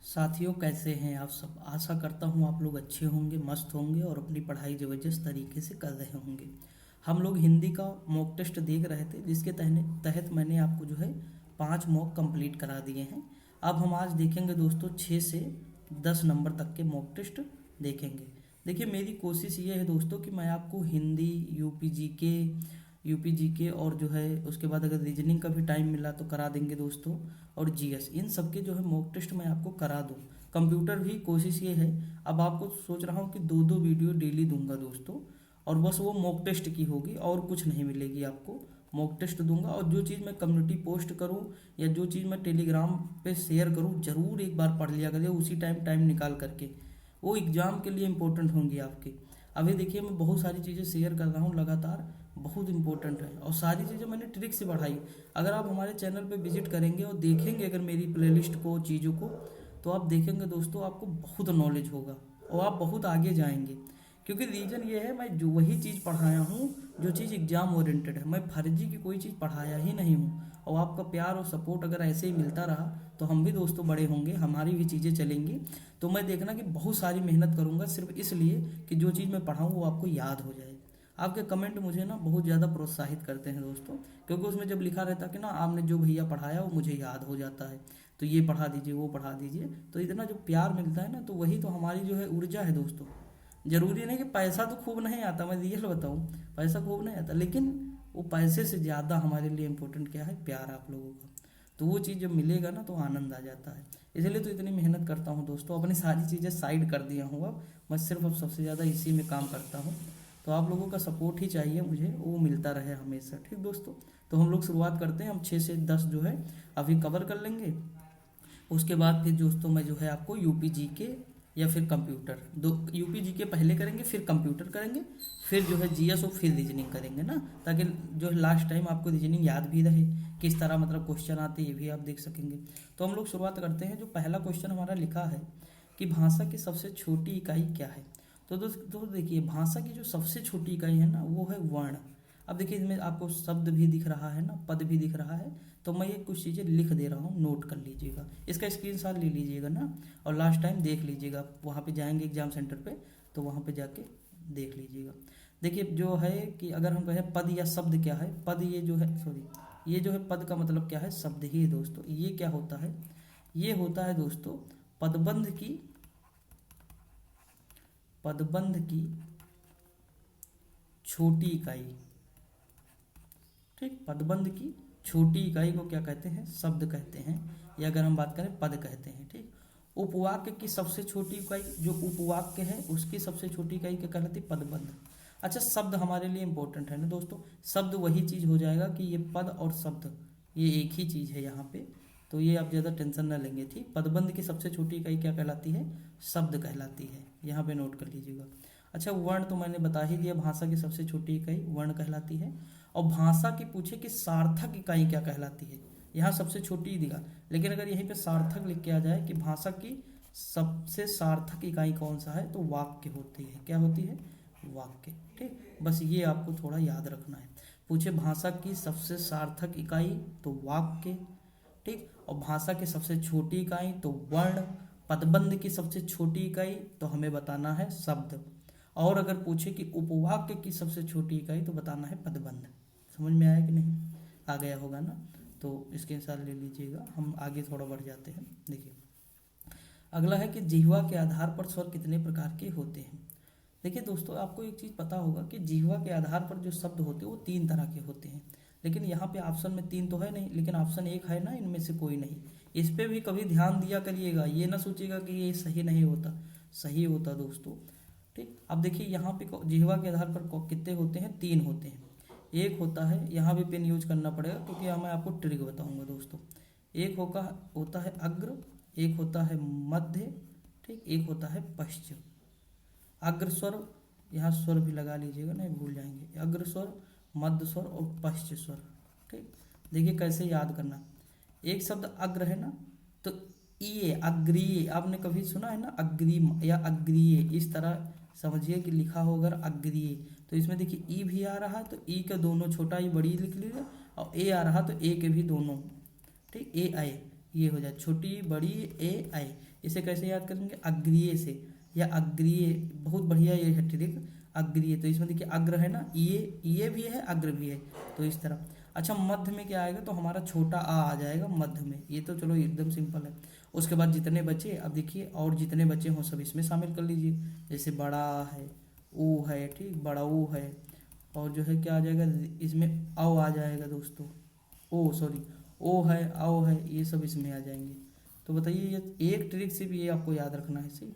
साथियों, कैसे हैं आप सब। आशा करता हूँ आप लोग अच्छे होंगे, मस्त होंगे और अपनी पढ़ाई ज़बरदस्त तरीके से कर रहे होंगे। हम लोग हिंदी का मॉक टेस्ट देख रहे थे, जिसके तहत मैंने आपको जो है 5 मॉक कंप्लीट करा दिए हैं। अब हम आज देखेंगे दोस्तों 6 से 10 नंबर तक के मॉक टेस्ट देखेंगे। देखिए, मेरी कोशिश ये है दोस्तों कि मैं आपको हिंदी, यूपी जीके और जो है उसके बाद अगर रीजनिंग का भी टाइम मिला तो करा देंगे दोस्तों। और जीएस, इन सब के जो है मॉक टेस्ट मैं आपको करा दूँ। कंप्यूटर भी कोशिश ये है, अब आपको सोच रहा हूँ कि 2-2 वीडियो डेली दूंगा दोस्तों, और बस वो मॉक टेस्ट की होगी और कुछ नहीं मिलेगी आपको। मॉक टेस्ट दूंगा और जो चीज़ मैं कम्युनिटी पोस्ट करूँ या जो चीज़ मैं टेलीग्राम पे शेयर करूँ, ज़रूर एक बार पढ़ लिया करिए उसी टाइम निकाल करके। वो एग्ज़ाम के लिए इम्पोर्टेंट होंगी आपके। अभी देखिए, मैं बहुत सारी चीज़ें शेयर कर रहा हूँ लगातार, बहुत इंपॉर्टेंट है और सारी चीज़ें मैंने ट्रिक से पढ़ाई। अगर आप हमारे चैनल पे विजिट करेंगे और देखेंगे अगर मेरी प्लेलिस्ट को, चीज़ों को, तो आप देखेंगे दोस्तों आपको बहुत नॉलेज होगा और आप बहुत आगे जाएंगे। क्योंकि रीज़न ये है, मैं जो वही चीज़ पढ़ाया हूँ जो चीज़ एग्ज़ाम ओरिएंटेड है। मैं फर्जी की कोई चीज़ पढ़ाया ही नहीं हूँ। और आपका प्यार और सपोर्ट अगर ऐसे ही मिलता रहा तो हम भी दोस्तों बड़े होंगे, हमारी भी चीज़ें चलेंगी। तो मैं देखना कि बहुत सारी मेहनत करूँगा सिर्फ इसलिए कि जो चीज़ मैं पढ़ाऊँ वो आपको याद हो जाए। आपके कमेंट मुझे ना बहुत ज़्यादा प्रोत्साहित करते हैं दोस्तों, क्योंकि उसमें जब लिखा रहता है कि ना आपने जो भैया पढ़ाया वो मुझे याद हो जाता है, तो ये पढ़ा दीजिए, वो पढ़ा दीजिए। तो इतना जो प्यार मिलता है ना, तो वही तो हमारी जो है ऊर्जा है दोस्तों। जरूरी नहीं कि पैसा तो खूब नहीं आता, मैं रियल बताऊं, पैसा खूब नहीं आता, लेकिन वो पैसे से ज़्यादा हमारे लिए इम्पोर्टेंट क्या है, प्यार आप लोगों का। तो वो चीज़ जब मिलेगा ना तो आनंद आ जाता है। इसलिए तो इतनी मेहनत करता हूँ दोस्तों, अपनी सारी चीज़ें साइड कर दिया हूँ अब। मैं सिर्फ अब सबसे ज़्यादा इसी में काम करता हूँ। तो आप लोगों का सपोर्ट ही चाहिए मुझे, वो मिलता रहे हमेशा। ठीक दोस्तों, तो हम लोग शुरुआत करते हैं। हम 6 से 10 जो है अभी कवर कर लेंगे। उसके बाद फिर दोस्तों मैं जो है आपको यूपी जी के या फिर कंप्यूटर, दो यूपी जी के पहले करेंगे, फिर कंप्यूटर करेंगे, फिर जो है जीएस और फिर रीजनिंग करेंगे ना, ताकि जो है लास्ट टाइम आपको रीजनिंग याद भी रहे, किस तरह मतलब क्वेश्चन आते हैं ये भी आप देख सकेंगे। तो हम लोग शुरुआत करते हैं। जो पहला क्वेश्चन हमारा लिखा है कि भाषा की सबसे छोटी इकाई क्या है। तो दोस्तों देखिए, भाषा की जो सबसे छोटी इकाई है ना वो है वर्ण। अब देखिए, इसमें आपको शब्द भी दिख रहा है ना, पद भी दिख रहा है। तो मैं ये कुछ चीज़ें लिख दे रहा हूँ, नोट कर लीजिएगा, इसका स्क्रीनशॉट ले लीजिएगा ना, और लास्ट टाइम देख लीजिएगा। वहाँ पे जाएंगे एग्जाम सेंटर पे, तो वहाँ पे जाके देख लीजिएगा। देखिए जो है कि अगर हम कहें पद या शब्द क्या है, पद ये जो है, सॉरी, ये जो है पद का मतलब क्या है, शब्द ही है दोस्तों। ये क्या होता है, ये होता है दोस्तों पदबंध की छोटी इकाई। ठीक, पदबंध की छोटी इकाई को क्या कहते हैं, शब्द कहते हैं, या अगर हम बात करें पद कहते हैं। ठीक, उपवाक्य की सबसे छोटी इकाई, जो उपवाक्य है उसकी सबसे छोटी इकाई क्या कहलाती है, पदबंध। अच्छा, शब्द हमारे लिए इंपॉर्टेंट है ना दोस्तों। शब्द वही चीज़ हो जाएगा कि ये पद और शब्द ये एक ही चीज़ है यहाँ पे, तो ये आप ज़्यादा टेंशन ना लेंगे। ठीक, पदबंध की सबसे छोटी इकाई क्या कहलाती है, शब्द कहलाती है, यहाँ पे नोट कर लीजिएगा। अच्छा, वर्ण तो मैंने बता ही दिया, भाषा की सबसे छोटी इकाई वर्ण कहलाती है। और भाषा की पूछे कि सार्थक इकाई क्या कहलाती है, यहाँ सबसे छोटी ही दिखा, लेकिन अगर यहीं पे सार्थक लिख के आ जाए कि भाषा की सबसे सार्थक इकाई कौन सा है, तो वाक्य होती है। क्या होती है, वाक्य। ठीक, बस ये आपको थोड़ा याद रखना है। पूछे भाषा की सबसे सार्थक इकाई तो वाक्य। ठीक, और भाषा की सबसे छोटी इकाई तो वर्ण। पदबंध की सबसे छोटी इकाई तो हमें बताना है शब्द। और अगर पूछे कि उपवाक्य की सबसे छोटी इकाई तो बताना है पदबंध। समझ में आया कि नहीं, आ गया होगा ना। तो इसके साथ ले लीजिएगा, हम आगे थोड़ा बढ़ जाते हैं। देखिए, अगला है कि जिह्वा के आधार पर स्वर कितने प्रकार के होते हैं। देखिए दोस्तों, आपको एक चीज़ पता होगा कि जिह्वा के आधार पर जो शब्द होते हैं वो 3 तरह के होते हैं। लेकिन यहाँ पे ऑप्शन में 3 तो है नहीं, लेकिन ऑप्शन 1 है ना, इनमें से कोई नहीं। इस पे भी कभी ध्यान दिया करिएगा, ये ना सोचिएगा कि ये सही नहीं होता, सही होता दोस्तों। ठीक, अब देखिए यहाँ पे जिह्वा के आधार पर कितने होते हैं, 3 होते हैं। एक होता है, यहाँ भी पेन यूज करना पड़ेगा क्योंकि यहाँ मैं आपको ट्रिक बताऊंगा दोस्तों। एक होता है अग्र, एक होता है मध्य, ठीक, एक होता है पश्च। अग्र स्वर, यहाँ स्वर भी लगा लीजिएगा, नहीं भूल जाएंगे। अग्र स्वर, मध्य स्वर और पश्च स्वर। ठीक, देखिए कैसे याद करना। एक शब्द अग्र है ना, तो ये अग्रीय, आपने कभी सुना है ना, अग्रिम या अग्रीय, इस तरह समझिए कि लिखा हो अगर अग्रीय, तो इसमें देखिए ई भी आ रहा, तो ई के दोनों छोटा ई बड़ी लिख लीजिए, और ए आ रहा तो ए के भी दोनों। ठीक, ए आए, ये हो जाए, छोटी बड़ी ए आई। इसे कैसे याद करेंगे, अग्रिय से या अग्रिय, बहुत बढ़िया ये है ट्रिक, अग्रिय। तो इसमें देखिए अग्र है ना, ये भी है अग्र भी है, तो इस तरह। अच्छा मध्य में क्या आएगा, तो हमारा छोटा आ जाएगा मध्य में, ये तो चलो एकदम सिंपल है। उसके बाद जितने बचे, अब देखिए और जितने बचे हों सब इसमें शामिल कर लीजिए। जैसे बड़ा है, ओ है, ठीक, बड़ा ओ है, और जो है क्या आ जाएगा इसमें, औ आ जाएगा दोस्तों, ओ सॉरी, ओ है, औ है, ये सब इसमें आ जाएंगे। तो बताइए ये एक ट्रिक से भी ये आपको याद रखना है, सही।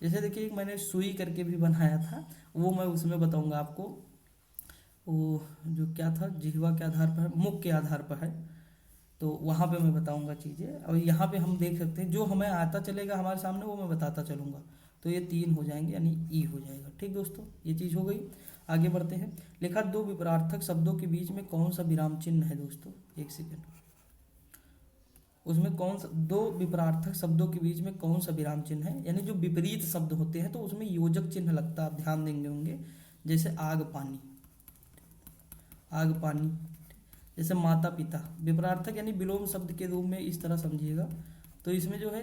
जैसे देखिए एक मैंने सुई करके भी बनाया था, वो मैं उसमें बताऊंगा आपको, वो जो क्या था, जिह्वा के आधार पर है, मुख के आधार पर है, तो वहाँ पे मैं बताऊंगा चीज़ें। और यहाँ पे हम देख सकते हैं जो हमें आता चलेगा हमारे सामने वो मैं बताता चलूँगा। तो ये 3 हो जाएंगे, यानी ई हो जाएगा। ठीक दोस्तों, ये चीज़ हो गई। आगे बढ़ते हैं। लिखा दो विपरार्थक शब्दों के बीच में कौन सा विराम चिन्ह है दोस्तों, एक सेकेंड। उसमें कौन सा, दो विपरार्थक शब्दों के बीच में कौन सा विराम चिन्ह है, यानी जो विपरीत शब्द होते हैं तो उसमें योजक चिन्ह लगता है, आप ध्यान देंगे होंगे। जैसे आग पानी, आग पानी। जैसे माता पिता, विपरार्थक यानी विलोम शब्द के रूप में इस तरह समझिएगा। तो इसमें जो है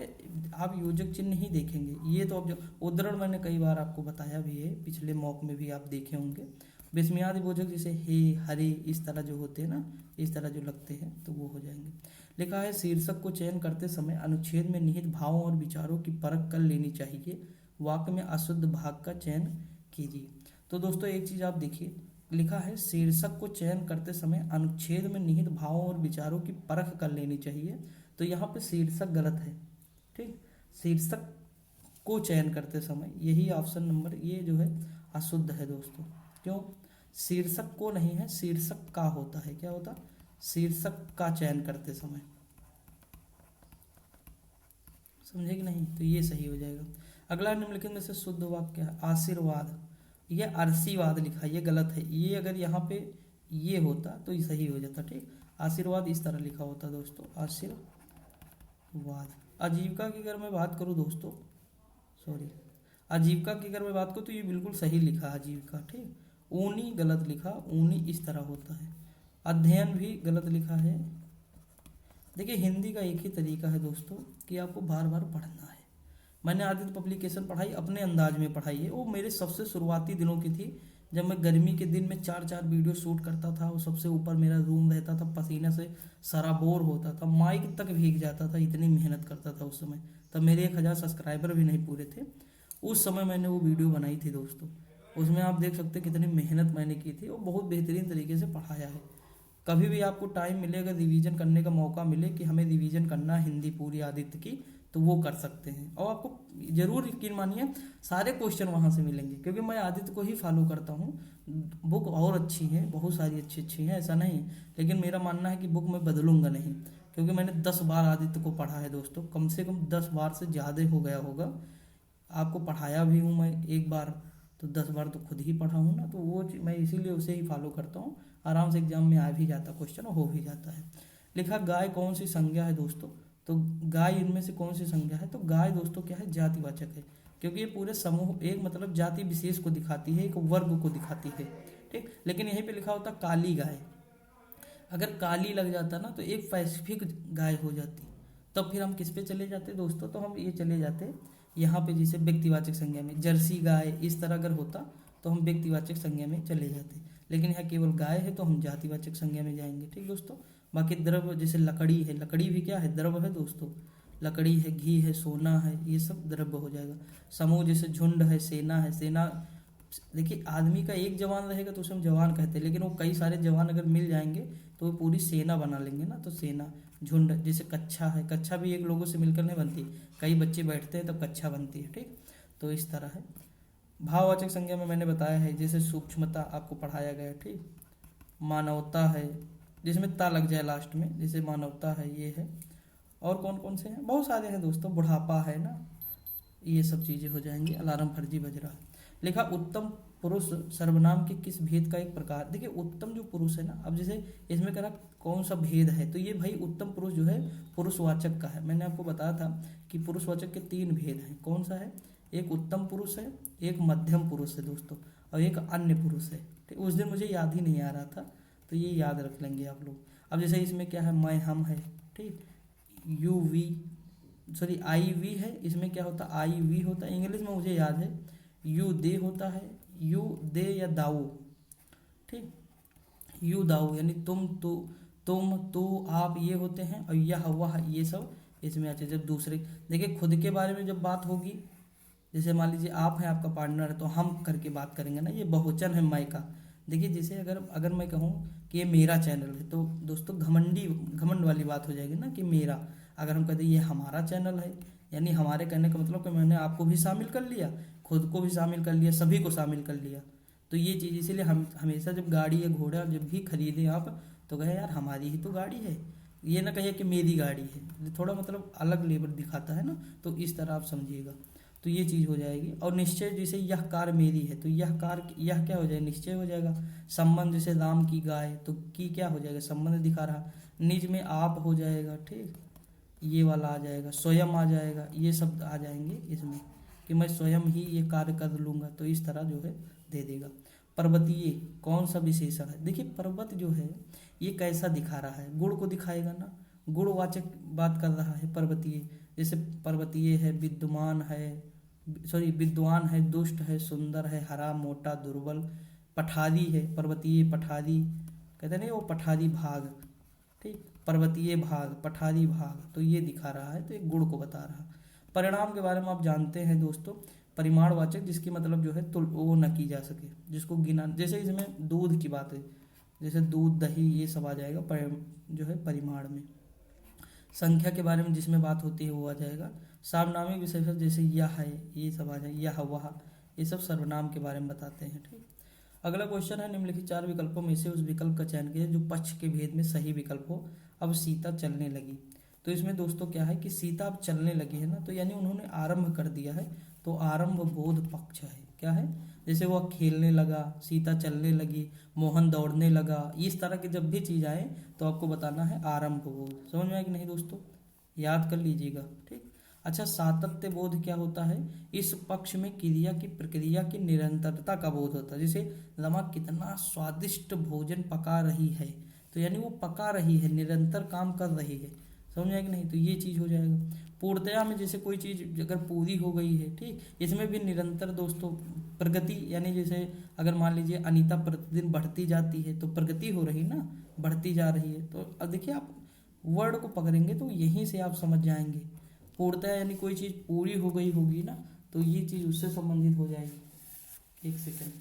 आप योजक चिन्ह ही देखेंगे। ये तो अब जो उद्धरण मैंने कई बार आपको बताया भी है, पिछले मॉक में भी आप देखे होंगे। विस्मयादि बोधक जैसे हे, हरे, इस तरह जो होते हैं ना, इस तरह जो लगते हैं तो वो हो जाएंगे। लिखा है शीर्षक को चयन करते समय अनुच्छेद में निहित भावों और विचारों की परख कर लेनी चाहिए, वाक्य में अशुद्ध भाग का चयन कीजिए। तो दोस्तों एक चीज आप देखिए, लिखा है शीर्षक को चयन करते समय अनुच्छेद में निहित भावों और विचारों की परख कर लेनी चाहिए। तो यहाँ पे शीर्षक गलत है, ठीक। शीर्षक को चयन करते समय, यही ऑप्शन नंबर ये जो है अशुद्ध है दोस्तों। क्यों, शीर्षक को नहीं है, शीर्षक का होता है, क्या होता, शीर्षक का चयन करते समय, समझे कि नहीं। तो ये सही हो जाएगा। अगला निम्नलिखित में से शुद्ध वाक्य है, आशीर्वाद। ये अरसीवाद लिखा है, ये गलत है। ये अगर यहाँ पे ये होता तो ये सही हो जाता, ठीक। आशीर्वाद इस तरह लिखा होता दोस्तों, आशीर्वाद। आजीविका की अगर मैं बात करूँ दोस्तों, सॉरी, आजीविका की अगर मैं बात करूँ तो ये बिल्कुल सही लिखा है आजीविका, ठीक। ऊनी गलत लिखा, ऊनी इस तरह होता है। अध्ययन भी गलत लिखा है। देखिए हिंदी का एक ही तरीका है दोस्तों कि आपको बार बार पढ़ना है। मैंने आदित्य पब्लिकेशन पढ़ाई, अपने अंदाज में पढ़ाई है। वो मेरे सबसे शुरुआती दिनों की थी, जब मैं गर्मी के दिन में 4-4 वीडियो शूट करता था। वो सबसे ऊपर मेरा रूम रहता था, पसीने से सराबोर होता था, माइक तक भीग जाता था, इतनी मेहनत करता था उस समय। तब मेरे 1000 सब्सक्राइबर भी नहीं पूरे थे। उस समय मैंने वो वीडियो बनाई थी दोस्तों। उसमें आप देख सकते कितनी मेहनत मैंने की थी। वो बहुत बेहतरीन तरीके से पढ़ाया है। कभी भी आपको टाइम मिले, अगर रिवीजन करने का मौका मिले कि हमें रिवीजन करना है हिंदी पूरी आदित्य की, तो वो कर सकते हैं। और आपको जरूर यकीन मानिए सारे क्वेश्चन वहाँ से मिलेंगे, क्योंकि मैं आदित्य को ही फॉलो करता हूँ। बुक और अच्छी है, बहुत सारी अच्छी अच्छी हैं, ऐसा नहीं। लेकिन मेरा मानना है कि बुक मैं बदलूंगा नहीं, क्योंकि मैंने 10 बार आदित्य को पढ़ा है दोस्तों, कम से कम 10 बार से ज़्यादा हो गया होगा। आपको पढ़ाया भी हूँ मैं एक बार, तो 10 बार तो खुद ही पढ़ा हूँ ना। तो वो मैं इसीलिए उसे ही फॉलो करता हूँ। आराम से एग्जाम में आ भी जाता क्वेश्चन, हो भी जाता है। लिखा गाय कौन सी संज्ञा है दोस्तों, तो गाय इनमें से कौन सी संज्ञा है, तो गाय दोस्तों क्या है, जातिवाचक है। क्योंकि ये पूरे समूह, एक मतलब जाति विशेष को दिखाती है, एक वर्ग को दिखाती है, ठीक। लेकिन यहीं पे लिखा होता काली गाय, अगर काली लग जाता ना तो एक स्पेसिफिक गाय हो जाती। तब फिर हम किस पे चले जाते दोस्तों, तो हम ये चले जाते यहाँ पे, जैसे व्यक्तिवाचक संज्ञा में जर्सी गाय, इस तरह अगर होता तो हम व्यक्तिवाचक संज्ञा में चले जाते। लेकिन यहाँ केवल गाय है तो हम जातिवाचक संज्ञा में जाएंगे, ठीक दोस्तों। बाकी द्रव्य जैसे लकड़ी है, लकड़ी भी क्या है, द्रव्य है दोस्तों। लकड़ी है, घी है, सोना है, ये सब द्रव्य हो जाएगा। समूह जैसे झुंड है, सेना है, सेना। देखिए आदमी का एक जवान रहेगा तो उसे हम जवान कहते हैं, लेकिन वो कई सारे जवान अगर मिल जाएंगे तो वो पूरी सेना बना लेंगे ना, तो सेना। झुंड जैसे कच्छा है, कच्छा भी एक लोगों से मिलकर नहीं बनती, कई बच्चे बैठते हैं तब कच्छा बनती है, ठीक। तो इस तरह है। भाववाचक संज्ञा में मैंने बताया है, जैसे सूक्ष्मता आपको पढ़ाया गया, ठीक। मानवता है, जिसमें ता लग जाए लास्ट में, जैसे मानवता है, ये है। और कौन कौन से हैं, बहुत सारे हैं दोस्तों, बुढ़ापा है ना, ये सब चीज़ें हो जाएंगी। अलार्म फर्जी बज रहा है। लिखा उत्तम पुरुष सर्वनाम के किस भेद का एक प्रकार। देखिए उत्तम जो पुरुष है ना, अब जैसे इसमें कह रहा कौन सा भेद है, तो ये भाई उत्तम पुरुष जो है पुरुषवाचक का है। मैंने आपको बताया था कि पुरुषवाचक के 3 भेद हैं। कौन सा है, एक उत्तम पुरुष है, एक मध्यम पुरुष है दोस्तों, और एक अन्य पुरुष है, ठीक। उस दिन मुझे याद ही नहीं आ रहा था, तो ये याद रख लेंगे आप लोग। अब जैसे इसमें क्या है, मैं हम है, ठीक। U V, sorry I V है, इसमें क्या होता है आई वी होता है, इंग्लिश में मुझे याद है यू दे होता है, यू दे या दाऊ, ठीक, यू दाऊ यानी तुम तू आप ये होते हैं, और यह वह ये सब इसमें आते हैं। जब दूसरे देखिए खुद के बारे में जब बात होगी, जैसे मान लीजिए आप हैं, आपका पार्टनर है, तो हम करके बात करेंगे ना, ये बहुवचन है मैं का। देखिए जैसे अगर अगर मैं कहूँ कि ये मेरा चैनल है, तो दोस्तों घमंड वाली बात हो जाएगी ना कि मेरा। अगर हम कहते हैं ये हमारा चैनल है, यानी हमारे कहने का मतलब कि मैंने आपको भी शामिल कर लिया, खुद को भी शामिल कर लिया, सभी को शामिल कर लिया। तो ये चीज़ इसीलिए हम हमेशा जब गाड़ी या घोड़ा जब भी खरीदें आप, तो कहे यार हमारी ही तो गाड़ी है, ये ना कहिए कि मेरी गाड़ी है, थोड़ा मतलब अलग लेवल दिखाता है ना, तो इस तरह आप समझिएगा। तो ये चीज़ हो जाएगी। और निश्चय जैसे यह कार मेरी है, तो यह कार यह क्या हो जाएगा, निश्चय हो जाएगा। संबंध जैसे राम की गाय, तो की क्या हो जाएगा, संबंध दिखा रहा। निज में आप हो जाएगा, ठीक, ये वाला आ जाएगा, स्वयं आ जाएगा, ये शब्द आ जाएंगे इसमें कि मैं स्वयं ही ये कार्य कर लूँगा, तो इस तरह जो है दे देगा। पर्वतीय कौन सा विशेषण है, देखिए पर्वत जो है ये कैसा दिखा रहा है, गुण को दिखाएगा ना, गुणवाचक बात कर रहा है पर्वतीय। जैसे पर्वतीय है विद्यमान है, सॉरी विद्वान है, दुष्ट है, सुंदर है, हरा, मोटा, दुर्बल। पठारी है, पर्वतीय पठारी कहते नहीं वो पठारी भाग, ठीक, पर्वतीय भाग, पठारी भाग, तो ये दिखा रहा है, तो एक गुण को बता रहा। परिणाम के बारे में आप जानते हैं दोस्तों, परिमाणवाचक जिसकी मतलब जो है तो वो न की जा सके, जिसको गिना, जैसे इसमें दूध की बात है, जैसे दूध दही ये सब आ जाएगा जो है परिमाण में। संख्या के बारे में जिसमें बात होती है वो आ जाएगा। सार्वनामिक विशेषण जैसे यह है ये सब आ जाए, यह वह, ये सब सर्वनाम के बारे में बताते हैं, ठीक। अगला क्वेश्चन है, निम्नलिखित चार विकल्पों में से उस विकल्प का चयन कीजिए जो पक्ष के भेद में सही विकल्प हो। अब सीता चलने लगी, तो इसमें दोस्तों क्या है कि सीता अब चलने लगी है ना, तो यानी उन्होंने आरंभ कर दिया है, तो आरंभ बोध पक्ष है, क्या है, जैसे वह खेलने लगा, सीता चलने लगी, मोहन दौड़ने लगा, इस तरह की जब भी चीज आए तो आपको बताना है आरंभ बोध। समझ में आया कि नहीं दोस्तों, याद कर लीजिएगा, ठीक। अच्छा, सातत्य बोध क्या होता है, इस पक्ष में क्रिया की प्रक्रिया की निरंतरता का बोध होता है। जैसे रमा कितना स्वादिष्ट भोजन पका रही है, तो यानी वो पका रही है, निरंतर काम कर रही है। समझ में आया कि नहीं, तो ये चीज हो जाएगा। पूर्णतया में जैसे कोई चीज अगर पूरी हो गई है, ठीक, इसमें भी निरंतर दोस्तों प्रगति, यानी जैसे अगर मान लीजिए अनीता प्रतिदिन बढ़ती जाती है, तो प्रगति हो रही ना, बढ़ती जा रही है। तो अब देखिए आप वर्ड को पकड़ेंगे तो यहीं से आप समझ जाएंगे। पूर्णतः यानी कोई चीज पूरी हो गई होगी ना, तो ये चीज उससे संबंधित हो जाएगी। एक सेकंड,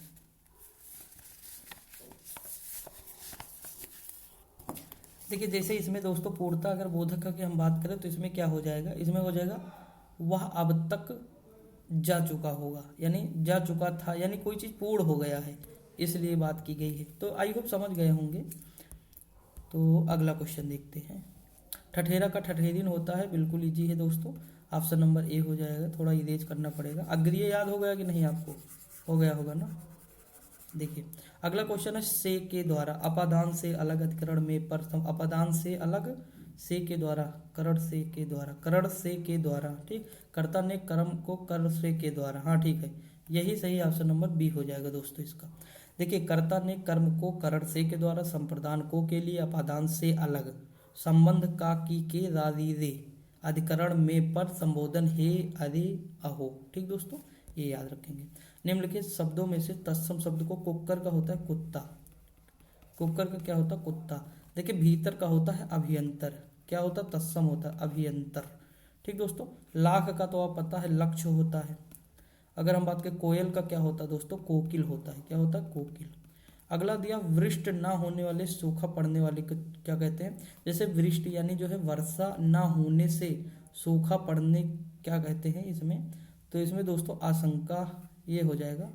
देखिए जैसे इसमें दोस्तों पूर्णता अगर बोधक का की हम बात करें, तो इसमें क्या हो जाएगा, इसमें हो जाएगा वह अब तक जा चुका होगा, यानी जा चुका था, यानी कोई चीज पूर्ण हो गया है, इसलिए बात की गई है। तो आई होप समझ गए होंगे। तो अगला क्वेश्चन देखते हैं। ठठेरा का ठठेरिन होता है, बिल्कुल इजी है दोस्तों, ऑप्शन नंबर ए हो जाएगा, थोड़ा इरेज करना पड़ेगा। अग्रिय याद हो गया कि नहीं, आपको हो गया होगा ना। देखिए अगला क्वेश्चन है, से के द्वारा, अपादान से अलग अधिकरण में प्रथम, अपादान से अलग, से के द्वारा, करण से के द्वारा, करण से के द्वारा, ठीक, कर्ता ने कर्म को कर से के द्वारा, हाँ ठीक है, यही सही ऑप्शन नंबर बी हो जाएगा दोस्तों इसका। देखिए कर्ता ने कर्म को करण से के द्वारा, संप्रदान को के लिए, अपादान से अलग, संबंध का की के रारी रे, अधिकरण में पर, संबोधन हे अरे अहो, ठीक दोस्तों, ये याद रखेंगे। निम्नलिखित शब्दों में से तत्सम शब्द को कुक्कर का होता है कुत्ता, कुक्कर का क्या होता है कुत्ता। देखिए भीतर का होता है अभियंतर, क्या होता है तत्सम होता है अभियंतर, ठीक दोस्तों। लाख का तो आप पता है लक्ष्य होता है। अगर हम बात करें कोयल का क्या होता है दोस्तों, कोकिल होता है, क्या होता है कोकिल। अगला दिया, वृष्ट ना होने वाले, सूखा पड़ने वाले को क्या कहते हैं, जैसे वृष्ट यानी जो है वर्षा ना होने से सूखा पड़ने क्या कहते हैं इसमें, तो इसमें दोस्तों आशंका ये हो जाएगा।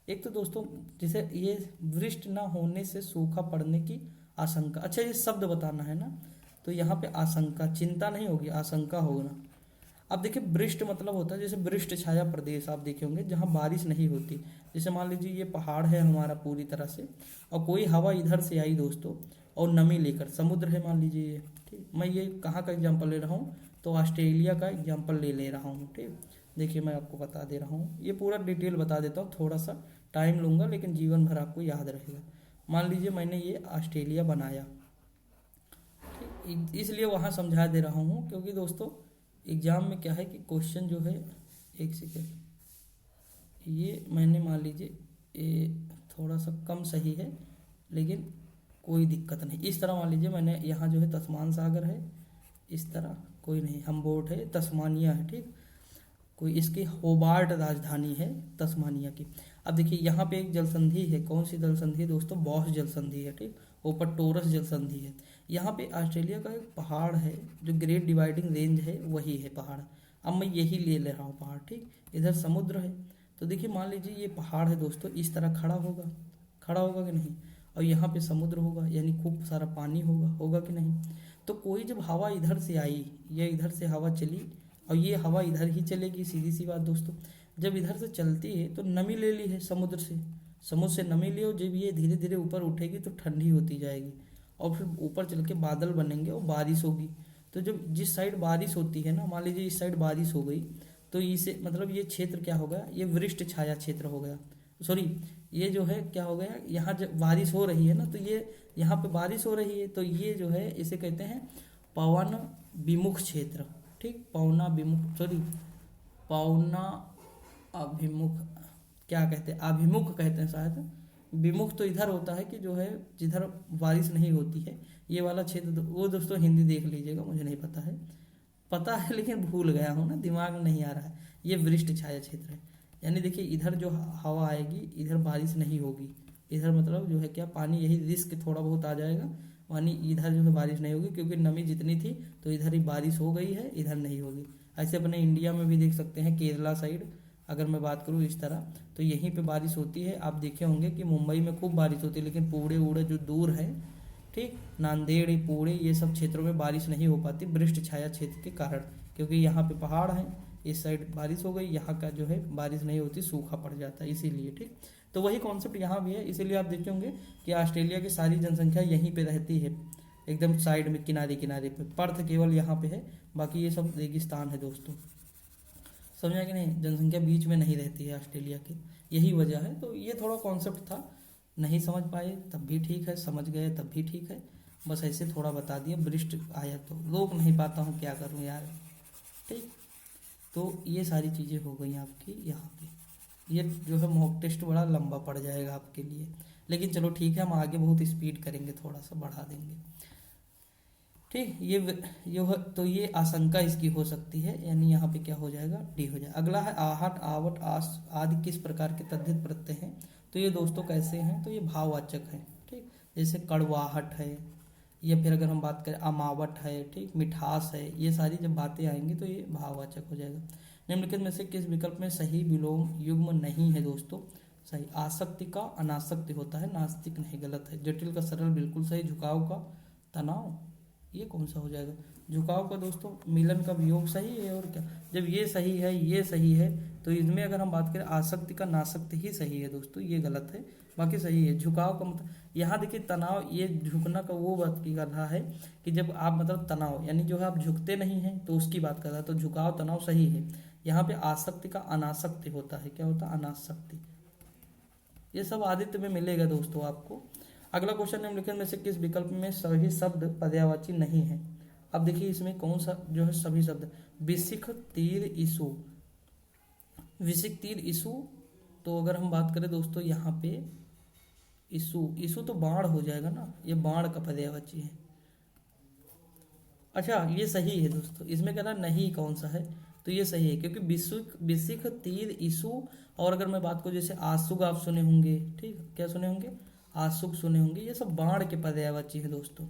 एक तो दोस्तों जैसे ये वृष्ट ना होने से सूखा पड़ने की आशंका, अच्छा ये शब्द बताना है ना, तो यहाँ पे आशंका, चिंता नहीं होगी, आशंका होगा। अब देखिए वृष्ट मतलब होता है जैसे वृष्ट छाया प्रदेश, आप देखे होंगे जहाँ बारिश नहीं होती। जैसे मान लीजिए ये पहाड़ है हमारा पूरी तरह से, और कोई हवा इधर से आई दोस्तों और नमी लेकर, समुद्र है मान लीजिए ये, ठीक, मैं ये कहाँ का एग्जाम्पल ले रहा हूँ, तो ऑस्ट्रेलिया का एग्जाम्पल ले रहा हूँ, ठीक। देखिए मैं आपको बता दे रहा हूँ, ये पूरा डिटेल बता देता हूँ, थोड़ा सा टाइम लूँगा लेकिन जीवन भर आपको याद रहेगा। मान लीजिए मैंने ये ऑस्ट्रेलिया बनाया, ठीक, इसलिए वहाँ समझा दे रहा हूँ, क्योंकि दोस्तों एग्जाम में क्या है कि क्वेश्चन जो है, एक सेकेंड, ये मैंने मान लीजिए ये थोड़ा सा कम सही है, लेकिन कोई दिक्कत नहीं। इस तरह मान लीजिए मैंने यहाँ जो है तस्मान सागर है, इस तरह कोई नहीं, हमबोर्ट है, तस्मानिया है, ठीक, कोई इसकी होबार्ट राजधानी है तस्मानिया की। अब देखिए यहाँ पे एक जलसंधि है, कौन सी जलसंधि है दोस्तों, बॉस जलसंधि है, ठीक, ऊपर टोरस जलसंधि है। यहाँ पे ऑस्ट्रेलिया का एक पहाड़ है जो ग्रेट डिवाइडिंग रेंज है, वही है पहाड़। अब मैं यही ले रहा हूँ पहाड़, ठीक, इधर समुद्र है। तो देखिए मान लीजिए ये पहाड़ है दोस्तों, इस तरह खड़ा होगा, खड़ा होगा कि नहीं, और यहाँ पे समुद्र होगा, यानी खूब सारा पानी होगा, होगा कि नहीं। तो कोई जब हवा इधर से आई या इधर से हवा चली, और ये हवा इधर ही चलेगी, सीधी सी बात दोस्तों। जब इधर से चलती है तो नमी ले ली है समुद्र से, समुद्र से नमी ले, और जब ये धीरे धीरे ऊपर उठेगी तो ठंडी होती जाएगी, और फिर ऊपर चल के बादल बनेंगे और बारिश होगी। तो जब जिस साइड बारिश होती है ना, मान लीजिए इस साइड बारिश हो गई, तो इसे मतलब ये क्षेत्र क्या हो गया, ये वृष्ट छाया क्षेत्र हो गया, सॉरी, ये जो है क्या हो गया, यहाँ जब बारिश हो रही है ना, तो ये यहाँ पे बारिश हो रही है, तो ये जो है इसे कहते हैं पवन विमुख क्षेत्र, ठीक, पवना विमुख, सॉरी, पवना अभिमुख, क्या कहते हैं, अभिमुख कहते हैं शायद, विमुख तो इधर होता है कि जो है जिधर बारिश नहीं होती है, ये वाला क्षेत्र वो दोस्तों हिंदी देख लीजिएगा, मुझे नहीं पता है, पता है लेकिन भूल गया हूँ ना, दिमाग में नहीं आ रहा है। ये वृष्ट छाया क्षेत्र है, यानी देखिए इधर जो हवा आएगी इधर बारिश नहीं होगी, इधर मतलब जो है क्या पानी, यही रिस्क थोड़ा बहुत आ जाएगा, यानी इधर जो है बारिश नहीं होगी, क्योंकि नमी जितनी थी तो इधर ही बारिश हो गई है, इधर नहीं होगी। ऐसे अपने इंडिया में भी देख सकते हैं, केरला साइड अगर मैं बात करूँ इस तरह, तो यहीं पे बारिश होती है। आप देखे होंगे कि मुंबई में खूब बारिश होती है, लेकिन पुणे उड़े जो दूर है, ठीक, नांदेड़ पुणे ये सब क्षेत्रों में बारिश नहीं हो पाती वृष्ट छाया क्षेत्र के कारण, क्योंकि यहाँ पे पहाड़ है, इस साइड बारिश हो गई, यहाँ का जो है बारिश नहीं होती, सूखा पड़ जाता है, इसीलिए, ठीक। तो वही कॉन्सेप्ट यहाँ भी है, इसीलिए आप देखे होंगे कि ऑस्ट्रेलिया की सारी जनसंख्या यहीं पे रहती है, एकदम साइड में, किनारे किनारे पे। पर्थ केवल यहाँ पे है, बाकी ये सब रेगिस्तान है दोस्तों, समझा कि नहीं, जनसंख्या बीच में नहीं रहती है ऑस्ट्रेलिया की, यही वजह है। तो ये थोड़ा कॉन्सेप्ट था, नहीं समझ पाए तब भी ठीक है, समझ गए तब भी ठीक है, बस ऐसे थोड़ा बता दिया, वृष्ट आया तो रोक नहीं पाता हूँ, क्या करूँ यार, ठीक। तो ये सारी चीज़ें हो गई आपकी यहाँ पे। ये जो है मॉक टेस्ट बड़ा लंबा पड़ जाएगा आपके लिए, लेकिन चलो ठीक है, हम आगे बहुत स्पीड करेंगे, थोड़ा सा बढ़ा देंगे, ठीक। तो ये आशंका इसकी हो सकती है, यानी यहाँ पे क्या हो जाएगा, डी हो जाएगा। अगला है आहट, आवट, आस आदि किस प्रकार के तद्धित प्रत्यय हैं। तो ये दोस्तों कैसे हैं, तो ये भाववाचक हैं, ठीक, जैसे कड़वाहट है, या फिर अगर हम बात करें अमावट है, ठीक, मिठास है, ये सारी जब बातें आएंगी तो ये भाववाचक हो जाएगा। निम्नलिखित में से किस विकल्प में सही विलोम युग्म नहीं है दोस्तों, सही, आसक्ति का अनासक्ति होता है, नास्तिक नहीं, गलत है। जटिल का सरल बिल्कुल सही, झुकाव का तनाव, ये कौन सा हो जाएगा, झुकाव का दोस्तों मिलन का वियोग सही है, और क्या, जब ये सही है ये सही है, तो इसमें अगर हम बात करें आसक्ति का नासक्ति ही सही है दोस्तों, ये गलत है, बाकी सही है। झुकाव का मतलब यहाँ देखिए तनाव, ये झुकना का वो बात की कर रहा है कि जब आप मतलब तनाव यानी जो है आप झुकते नहीं हैं, तो उसकी बात कर रहा है, तो झुकाव तनाव सही है। यहाँ पे आसक्ति का अनासक्ति होता है, क्या होता है, अनासक्ति। ये सब आदित्य में मिलेगा दोस्तों आपको। अगला क्वेश्चन, निम्नलिखित में से किस विकल्प में सभी शब्द पर्यायवाची नहीं है। अब देखिए इसमें कौन सा जो है सभी शब्द, विशिख, तीर, ईसु, विशिख, तीर, ईसु, तो अगर हम बात करें दोस्तों यहाँ पे ईसु, ईसु तो बाण हो जाएगा ना, ये बाण का पर्यायवाची है। अच्छा ये सही है दोस्तों, इसमें कहना नहीं कौन सा है, तो ये सही है, क्योंकि विशिख, तीर, ईसु, और अगर मैं बात करूँ जैसे आशुग आप सुने होंगे, ठीक, क्या सुने होंगे, आशुक सुने होंगे, ये सब बाण के पर्यायवाची है दोस्तों।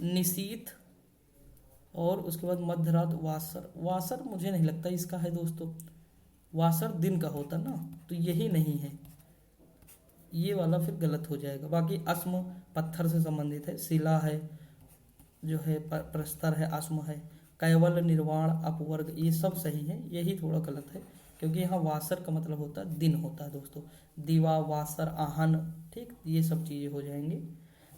निशीथ, और उसके बाद मध्यरात, वासर, वासर मुझे नहीं लगता इसका है दोस्तों, वासर दिन का होता ना, तो यही नहीं है, ये वाला फिर गलत हो जाएगा। बाकी अस्म पत्थर से संबंधित है, शिला है, जो है प्रस्तर है, अस्म है, कैवल, निर्वाण, अपवर्ग, ये सब सही है, यही थोड़ा गलत है, क्योंकि यहाँ वासर का मतलब होता है दिन होता है दोस्तों, दीवा, वासर, आहन, ठीक, ये सब चीज़ें हो जाएंगी।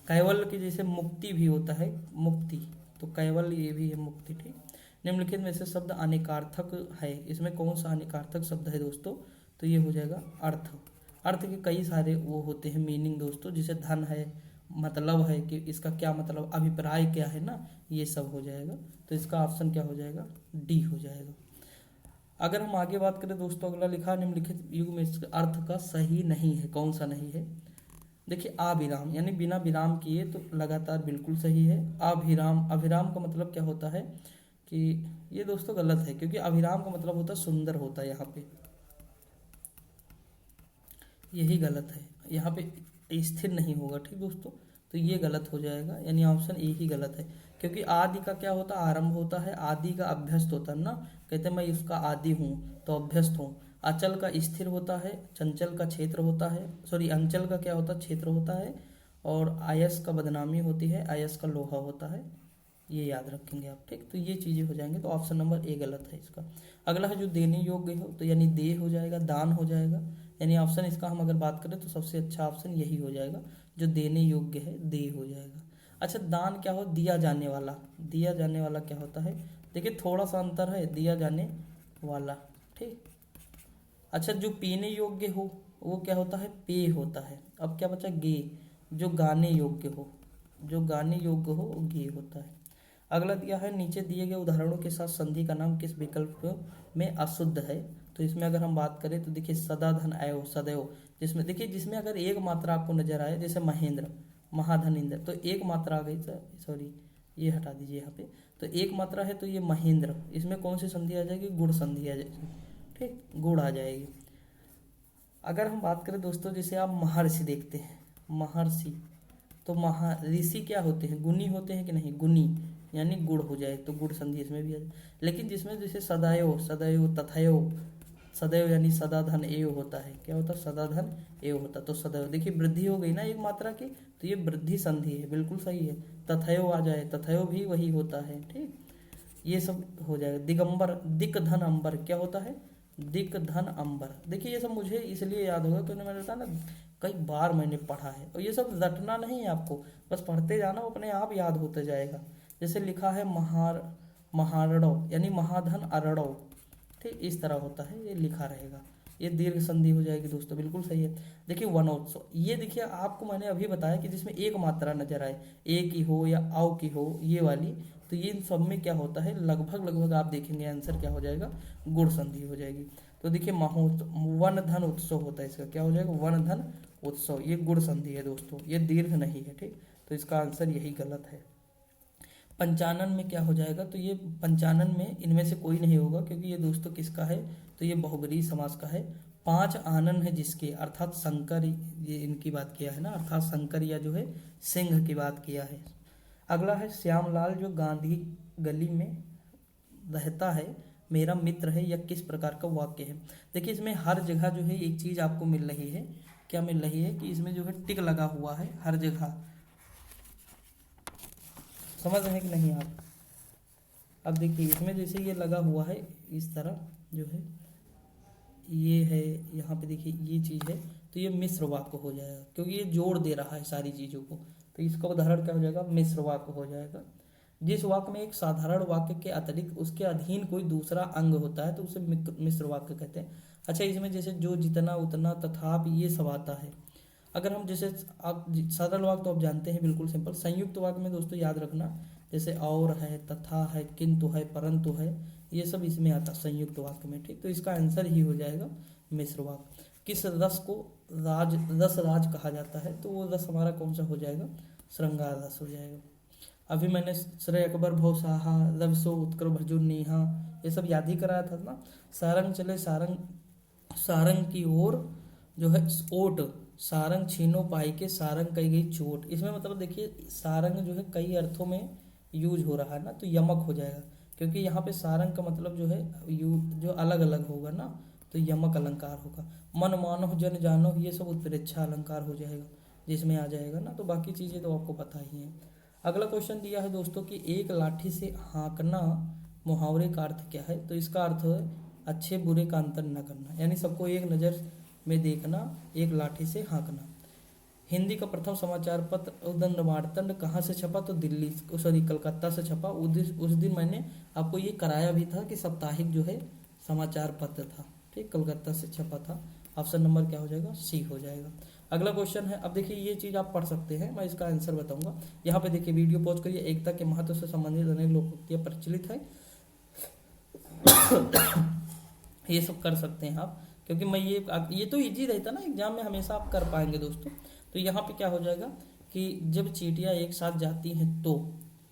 कैवल की जैसे मुक्ति भी होता है, मुक्ति, तो कैवल ये भी है मुक्ति, ठीक। निम्नलिखित में से शब्द अनेकार्थक है, इसमें कौन सा अनेकार्थक शब्द है दोस्तों, तो ये हो जाएगा अर्थ। अर्थ के कई सारे वो होते हैं मीनिंग दोस्तों, जैसे धन है, मतलब है कि इसका क्या मतलब, अभिप्राय क्या है ना, ये सब हो जाएगा। तो इसका ऑप्शन क्या हो जाएगा, डी हो जाएगा। अगर हम आगे बात करें दोस्तों, अगला लिखा निम्नलिखित युग में इसका अर्थ का सही नहीं है, कौन सा नहीं है। देखिए अविराम यानी बिना विराम किए, तो लगातार बिल्कुल सही है। अभिराम, अभिराम का मतलब क्या होता है कि ये दोस्तों गलत है, क्योंकि अभिराम का मतलब होता है सुंदर होता है, यहाँ पे यही गलत है, यहाँ पे स्थिर नहीं होगा। ठीक दोस्तों, तो ये गलत हो जाएगा, यानी ऑप्शन ए ही गलत है। क्योंकि आदि का क्या होता है, आरंभ होता है, आदि का अभ्यस्त होता है ना, कहते हैं मैं उसका आदि हूँ तो अभ्यस्त हूँ। अचल का स्थिर होता है, चंचल का क्षेत्र होता है, सॉरी अंचल का क्या होता है, क्षेत्र होता है, और आयस का बदनामी होती है, आयस का लोहा होता है। ये याद रखेंगे आप। ठीक, तो ये चीज़ें हो जाएंगे, तो ऑप्शन नंबर ए गलत है इसका। अगला है जो देने योग्य हो, तो यानी दे हो जाएगा, दान हो जाएगा, यानी ऑप्शन इसका हम अगर बात करें तो सबसे अच्छा ऑप्शन यही हो जाएगा, जो देने योग्य है, दे हो जाएगा। अच्छा, दान क्या हो, दिया जाने वाला, दिया जाने वाला क्या होता है, देखिए थोड़ा सा अंतर है, दिया जाने वाला। ठीक, अच्छा जो पीने योग्य हो वो क्या होता है, पेय होता है। अब क्या बचा, गे, जो गाने योग्य हो, जो गाने योग्य हो वो गे होता है। अगला दिया है नीचे दिए गए उदाहरणों के साथ संधि का नाम किस विकल्प में अशुद्ध है। तो इसमें अगर हम बात करें तो देखिए सदा धन आयो सदैव, जिसमें देखिए जिसमें अगर एक मात्रा आपको नजर आए, जैसे महेंद्र, महाधन इंद्र, तो एक मात्रा आ गई, सॉरी ये हटा दीजिए यहाँ पे, तो एक मात्रा है तो ये महेंद्र, इसमें कौन सी संधि आ जाएगी, गुण संधि आ जाएगी। ठीक, गुण आ जाएगी। अगर हम बात करें दोस्तों, जैसे आप महर्षि देखते हैं, महर्षि, तो ऋषि क्या होते हैं, गुणी होते हैं कि नहीं, गुणी, यानी गुण हो जाए तो गुण संधि इसमें भी आ जाए। लेकिन जिसमें जैसे सदैव, सदैव, तथैव, सदैव यानी सदा धन एव होता है, क्या होता है, सदा धन एव होता, तो सदैव देखिए वृद्धि हो गई ना एक मात्रा की, तो ये वृद्धि संधि है, बिल्कुल सही है। तथैव आ जाए, तथैव भी वही होता है। ठीक, ये सब हो जाएगा। दिगंबर, दिक धन अंबर क्या होता है, दिक धन अंबर। देखिए ये सब मुझे इसलिए याद होगा क्योंकि मैंने बताया ना कई बार मैंने पढ़ा है, और ये सब रटना नहीं है आपको, बस पढ़ते जाना, अपने आप याद होते जाएगा। जैसे लिखा है महारड़ो यानी महाधन अरड़ो, ठीक इस तरह होता है, ये लिखा रहेगा, ये दीर्घ संधि हो जाएगी दोस्तों, बिल्कुल सही है। देखिए वनोत्सव, ये देखिए आपको मैंने अभी बताया कि जिसमें एक मात्रा नजर आए, ए की हो या आओ की हो, ये वाली, तो ये इन सब में क्या होता है, लगभग लगभग आप देखेंगे आंसर क्या हो जाएगा, गुण संधि हो जाएगी। तो देखिए महोत्सव, वन धन उत्सव होता है, इसका क्या हो जाएगा, वन धन उत्सव, ये गुण संधि है दोस्तों, ये दीर्घ नहीं है। ठीक, तो इसका आंसर यही गलत है। पंचानन में क्या हो जाएगा, तो ये पंचानन में इनमें से कोई नहीं होगा, क्योंकि ये दोस्तों किसका है, तो ये बहुब्रीहि समास का है। पांच आनन है जिसके, अर्थात शंकर, ये इनकी बात किया है ना, अर्थात शंकर या जो है सिंह की बात किया है। अगला है श्यामलाल जो गांधी गली में रहता है, मेरा मित्र है, यह किस प्रकार का वाक्य है। देखिए इसमें हर जगह जो है एक चीज आपको मिल रही है, क्या मिल रही है कि इसमें जो है टिक लगा हुआ है हर जगह, समझ रहे हैं कि नहीं आप। अब देखिए इसमें जैसे ये लगा हुआ है इस तरह जो है, ये है यहाँ पे देखिए ये चीज़ है, तो ये मिश्र वाक्य हो जाएगा, क्योंकि ये जोड़ दे रहा है सारी चीज़ों को, तो इसका उदाहरण क्या हो जाएगा, मिश्र वाक्य हो जाएगा। जिस वाक्य में एक साधारण वाक्य के अतिरिक्त उसके अधीन कोई दूसरा अंग होता है तो उसे मिश्र वाक्य कहते हैं। अच्छा, इसमें जैसे जो, जितना, उतना, तथापि, ये सब आता है। अगर हम जैसे आप सरल वाक्य तो आप जानते हैं, बिल्कुल सिंपल। संयुक्त वाक्य में दोस्तों याद रखना, जैसे और है, तथा है, किंतु है, परंतु है, ये सब इसमें आता है संयुक्त वाक्य में। ठीक, तो इसका आंसर ही हो जाएगा मिश्र वाक्य। किस रस को रस राज कहा जाता है, तो वो रस हमारा कौन सा हो जाएगा, श्रृंगार रस हो जाएगा। अभी मैंने श्रेय अकबर भवसाहा, रवि सो उत्कर भजो नेहा, ये सब याद ही कराया था ना। सारंग चले सारंग, सारंग की ओर जो है ओट, सारंग छीनो पाई के सारंग कही गई चोट। इसमें मतलब देखिए सारंग जो है कई अर्थों में यूज हो रहा है ना, तो यमक हो जाएगा, क्योंकि यहाँ पे सारंग का मतलब जो है जो अलग अलग होगा ना, तो यमक अलंकार होगा। मन मानो जन जानो, ये सब उत्प्रेक्षा अलंकार हो जाएगा, जिसमें आ जाएगा ना, तो बाकी चीज़ें तो आपको पता ही है। अगला क्वेश्चन दिया है दोस्तों कि एक लाठी से हाँकना मुहावरे का अर्थ क्या है, तो इसका अर्थ है अच्छे बुरे का अंतर न करना, यानी सबको एक नज़र में देखना, एक लाठी से हाँकना। हिंदी का प्रथम समाचार पत्र उदंड मार्तंड कहाँ से छपा, तो दिल्ली, सॉरी कलकत्ता से छपा। उस दिन मैंने आपको ये कराया भी था कि साप्ताहिक जो है समाचार पत्र था, ठीक, कलकत्ता से छपा था। ऑप्शन नंबर क्या हो जाएगा, सी हो जाएगा। अगला क्वेश्चन है, अब देखिए ये चीज आप पढ़ सकते हैं, मैं इसका आंसर बताऊंगा। यहाँ पे देखिए वीडियो पॉज करिए। एकता के महत्व से संबंधित अनेक लोकोक्तियां प्रचलित है। ये सब कर सकते हैं आप, क्योंकि मैं ये तो इजी रहता ना, एग्जाम में हमेशा आप कर पाएंगे दोस्तों। तो यहाँ पे क्या हो जाएगा कि जब चींटियां एक साथ जाती हैं तो